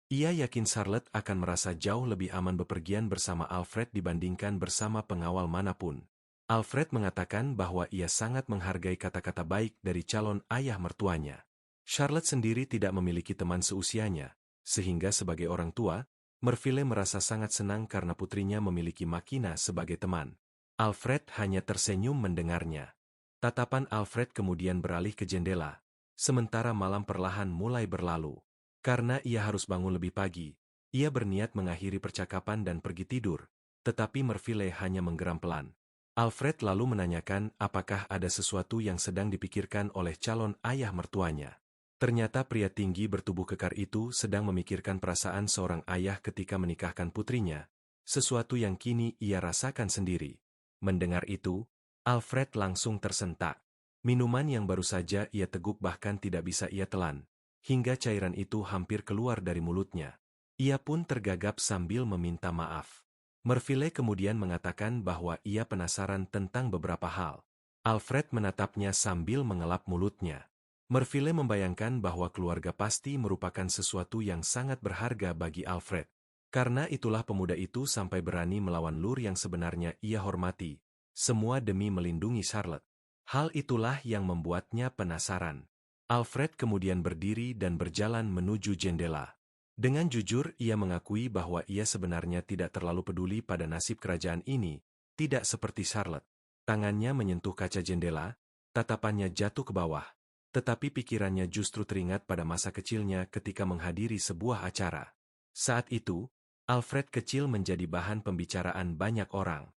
Ia yakin Charlotte akan merasa jauh lebih aman bepergian bersama Alfred dibandingkan bersama pengawal manapun. Alfred mengatakan bahwa ia sangat menghargai kata-kata baik dari calon ayah mertuanya. Charlotte sendiri tidak memiliki teman seusianya, sehingga sebagai orang tua, Merville merasa sangat senang karena putrinya memiliki Makina sebagai teman. Alfred hanya tersenyum mendengarnya. Tatapan Alfred kemudian beralih ke jendela, sementara malam perlahan mulai berlalu. Karena ia harus bangun lebih pagi, ia berniat mengakhiri percakapan dan pergi tidur, tetapi Merville hanya menggeram pelan. Alfred lalu menanyakan apakah ada sesuatu yang sedang dipikirkan oleh calon ayah mertuanya. Ternyata pria tinggi bertubuh kekar itu sedang memikirkan perasaan seorang ayah ketika menikahkan putrinya, sesuatu yang kini ia rasakan sendiri. Mendengar itu, Alfred langsung tersentak. Minuman yang baru saja ia teguk bahkan tidak bisa ia telan, hingga cairan itu hampir keluar dari mulutnya. Ia pun tergagap sambil meminta maaf. Merville kemudian mengatakan bahwa ia penasaran tentang beberapa hal. Alfred menatapnya sambil mengelap mulutnya. Merville membayangkan bahwa keluarga pasti merupakan sesuatu yang sangat berharga bagi Alfred. Karena itulah pemuda itu sampai berani melawan Lur yang sebenarnya ia hormati. Semua demi melindungi Charlotte. Hal itulah yang membuatnya penasaran. Alfred kemudian berdiri dan berjalan menuju jendela. Dengan jujur ia mengakui bahwa ia sebenarnya tidak terlalu peduli pada nasib kerajaan ini, tidak seperti Charlotte. Tangannya menyentuh kaca jendela, tatapannya jatuh ke bawah, tetapi pikirannya justru teringat pada masa kecilnya ketika menghadiri sebuah acara. Saat itu, Alfred kecil menjadi bahan pembicaraan banyak orang.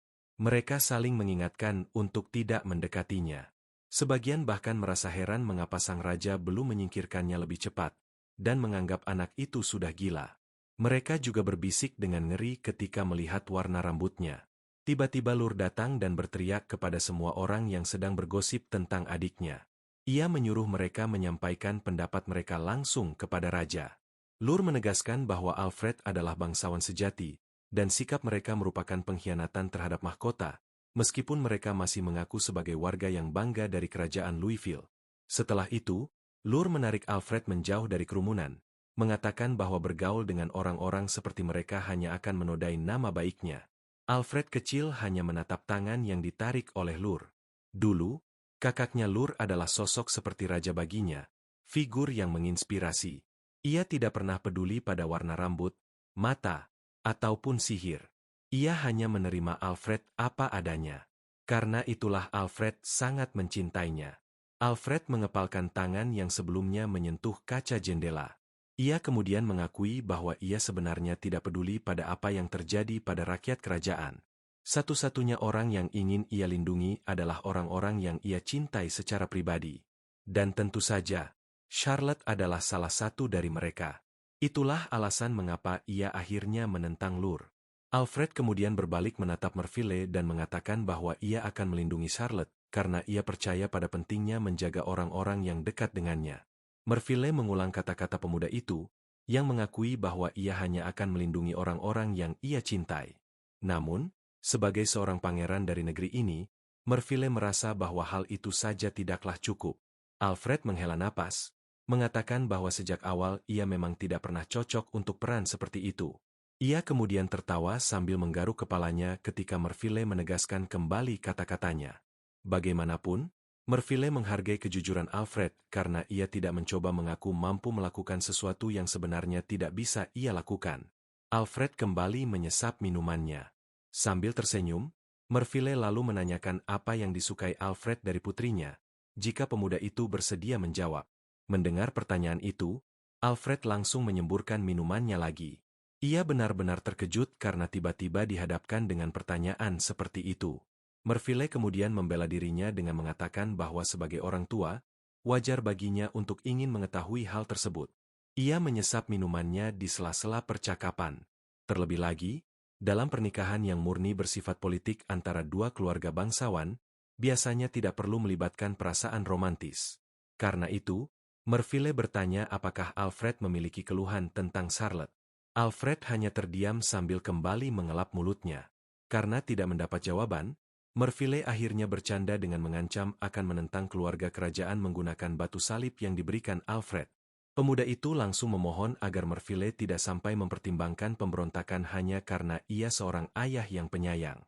Mereka saling mengingatkan untuk tidak mendekatinya. Sebagian bahkan merasa heran mengapa sang raja belum menyingkirkannya lebih cepat, dan menganggap anak itu sudah gila. Mereka juga berbisik dengan ngeri ketika melihat warna rambutnya. Tiba-tiba Lur datang dan berteriak kepada semua orang yang sedang bergosip tentang adiknya. Ia menyuruh mereka menyampaikan pendapat mereka langsung kepada raja. Lur menegaskan bahwa Alfred adalah bangsawan sejati, dan sikap mereka merupakan pengkhianatan terhadap mahkota, meskipun mereka masih mengaku sebagai warga yang bangga dari kerajaan Louisville. Setelah itu, Lur menarik Alfred menjauh dari kerumunan, mengatakan bahwa bergaul dengan orang-orang seperti mereka hanya akan menodai nama baiknya. Alfred kecil hanya menatap tangan yang ditarik oleh Lur. Dulu, kakaknya Lur adalah sosok seperti raja baginya, figur yang menginspirasi. Ia tidak pernah peduli pada warna rambut, mata, ataupun sihir. Ia hanya menerima Alfred apa adanya. Karena itulah Alfred sangat mencintainya. Alfred mengepalkan tangan yang sebelumnya menyentuh kaca jendela. Ia kemudian mengakui bahwa ia sebenarnya tidak peduli pada apa yang terjadi pada rakyat kerajaan. Satu-satunya orang yang ingin ia lindungi adalah orang-orang yang ia cintai secara pribadi. Dan tentu saja, Charlotte adalah salah satu dari mereka. Itulah alasan mengapa ia akhirnya menentang Lur. Alfred kemudian berbalik menatap Merville dan mengatakan bahwa ia akan melindungi Charlotte, karena ia percaya pada pentingnya menjaga orang-orang yang dekat dengannya. Merville mengulang kata-kata pemuda itu, yang mengakui bahwa ia hanya akan melindungi orang-orang yang ia cintai. Namun, sebagai seorang pangeran dari negeri ini, Merville merasa bahwa hal itu saja tidaklah cukup. Alfred menghela napas, mengatakan bahwa sejak awal ia memang tidak pernah cocok untuk peran seperti itu. Ia kemudian tertawa sambil menggaruk kepalanya ketika Merville menegaskan kembali kata-katanya. Bagaimanapun, Merville menghargai kejujuran Alfred karena ia tidak mencoba mengaku mampu melakukan sesuatu yang sebenarnya tidak bisa ia lakukan. Alfred kembali menyesap minumannya. Sambil tersenyum, Merville lalu menanyakan apa yang disukai Alfred dari putrinya, jika pemuda itu bersedia menjawab. Mendengar pertanyaan itu, Alfred langsung menyemburkan minumannya lagi. Ia benar-benar terkejut karena tiba-tiba dihadapkan dengan pertanyaan seperti itu. Merville kemudian membela dirinya dengan mengatakan bahwa sebagai orang tua, wajar baginya untuk ingin mengetahui hal tersebut. Ia menyesap minumannya di sela-sela percakapan. Terlebih lagi, dalam pernikahan yang murni bersifat politik antara dua keluarga bangsawan, biasanya tidak perlu melibatkan perasaan romantis. Karena itu, Merville bertanya apakah Alfred memiliki keluhan tentang Charlotte. Alfred hanya terdiam sambil kembali mengelap mulutnya. Karena tidak mendapat jawaban, Merville akhirnya bercanda dengan mengancam akan menentang keluarga kerajaan menggunakan batu salib yang diberikan Alfred. Pemuda itu langsung memohon agar Merville tidak sampai mempertimbangkan pemberontakan hanya karena ia seorang ayah yang penyayang.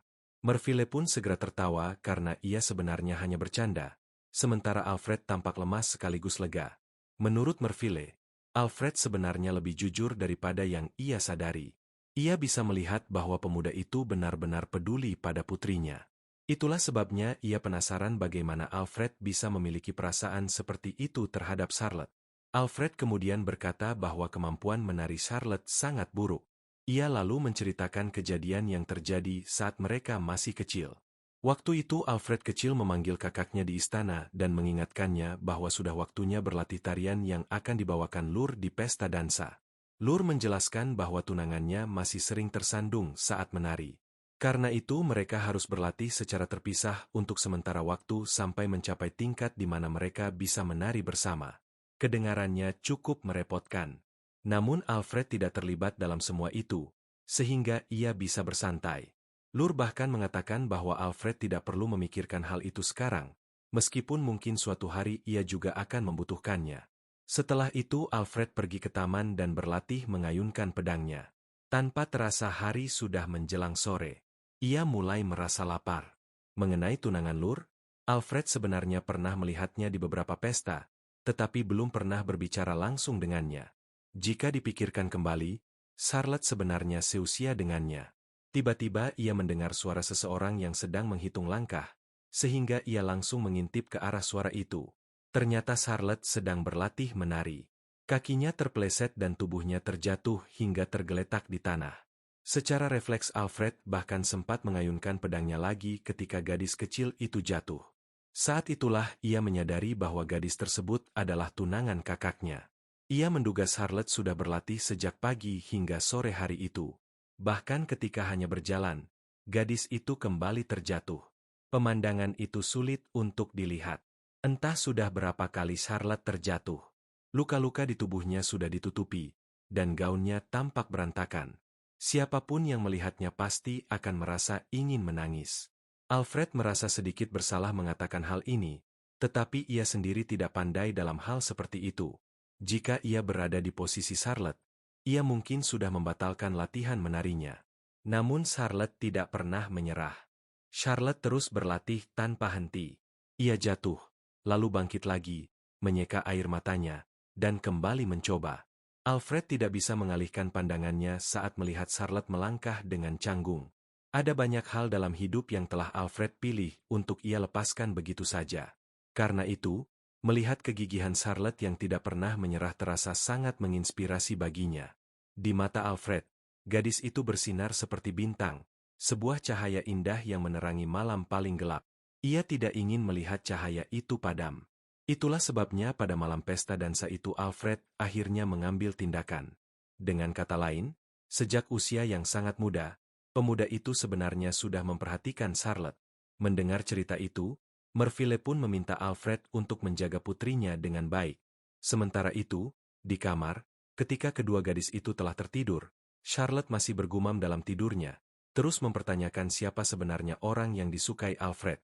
Merville pun segera tertawa karena ia sebenarnya hanya bercanda, sementara Alfred tampak lemas sekaligus lega. Menurut Merville, Alfred sebenarnya lebih jujur daripada yang ia sadari. Ia bisa melihat bahwa pemuda itu benar-benar peduli pada putrinya. Itulah sebabnya ia penasaran bagaimana Alfred bisa memiliki perasaan seperti itu terhadap Charlotte. Alfred kemudian berkata bahwa kemampuan menari Charlotte sangat buruk. Ia lalu menceritakan kejadian yang terjadi saat mereka masih kecil. Waktu itu Alfred kecil memanggil kakaknya di istana dan mengingatkannya bahwa sudah waktunya berlatih tarian yang akan dibawakan Lur di pesta dansa. Lur menjelaskan bahwa tunangannya masih sering tersandung saat menari. Karena itu mereka harus berlatih secara terpisah untuk sementara waktu sampai mencapai tingkat di mana mereka bisa menari bersama. Kedengarannya cukup merepotkan. Namun Alfred tidak terlibat dalam semua itu, sehingga ia bisa bersantai. Lur bahkan mengatakan bahwa Alfred tidak perlu memikirkan hal itu sekarang, meskipun mungkin suatu hari ia juga akan membutuhkannya. Setelah itu Alfred pergi ke taman dan berlatih mengayunkan pedangnya. Tanpa terasa hari sudah menjelang sore. Ia mulai merasa lapar. Mengenai tunangan Lur, Alfred sebenarnya pernah melihatnya di beberapa pesta, tetapi belum pernah berbicara langsung dengannya. Jika dipikirkan kembali, Charlotte sebenarnya seusia dengannya. Tiba-tiba ia mendengar suara seseorang yang sedang menghitung langkah, sehingga ia langsung mengintip ke arah suara itu. Ternyata Charlotte sedang berlatih menari. Kakinya terpeleset dan tubuhnya terjatuh hingga tergeletak di tanah. Secara refleks Alfred bahkan sempat mengayunkan pedangnya lagi ketika gadis kecil itu jatuh. Saat itulah ia menyadari bahwa gadis tersebut adalah tunangan kakaknya. Ia menduga Charlotte sudah berlatih sejak pagi hingga sore hari itu. Bahkan ketika hanya berjalan, gadis itu kembali terjatuh. Pemandangan itu sulit untuk dilihat. Entah sudah berapa kali Charlotte terjatuh. Luka-luka di tubuhnya sudah ditutupi, dan gaunnya tampak berantakan. Siapapun yang melihatnya pasti akan merasa ingin menangis. Alfred merasa sedikit bersalah mengatakan hal ini, tetapi ia sendiri tidak pandai dalam hal seperti itu. Jika ia berada di posisi Charlotte, ia mungkin sudah membatalkan latihan menarinya. Namun Charlotte tidak pernah menyerah. Charlotte terus berlatih tanpa henti. Ia jatuh, lalu bangkit lagi, menyeka air matanya, dan kembali mencoba. Alfred tidak bisa mengalihkan pandangannya saat melihat Charlotte melangkah dengan canggung. Ada banyak hal dalam hidup yang telah Alfred pilih untuk ia lepaskan begitu saja. Karena itu, Melihat kegigihan Charlotte yang tidak pernah menyerah terasa sangat menginspirasi baginya. Di mata Alfred, gadis itu bersinar seperti bintang, sebuah cahaya indah yang menerangi malam paling gelap. Ia tidak ingin melihat cahaya itu padam. Itulah sebabnya pada malam pesta dansa itu Alfred akhirnya mengambil tindakan. Dengan kata lain, sejak usia yang sangat muda, pemuda itu sebenarnya sudah memperhatikan Charlotte. Mendengar cerita itu, Merville pun meminta Alfred untuk menjaga putrinya dengan baik. Sementara itu, di kamar, ketika kedua gadis itu telah tertidur, Charlotte masih bergumam dalam tidurnya, terus mempertanyakan siapa sebenarnya orang yang disukai Alfred.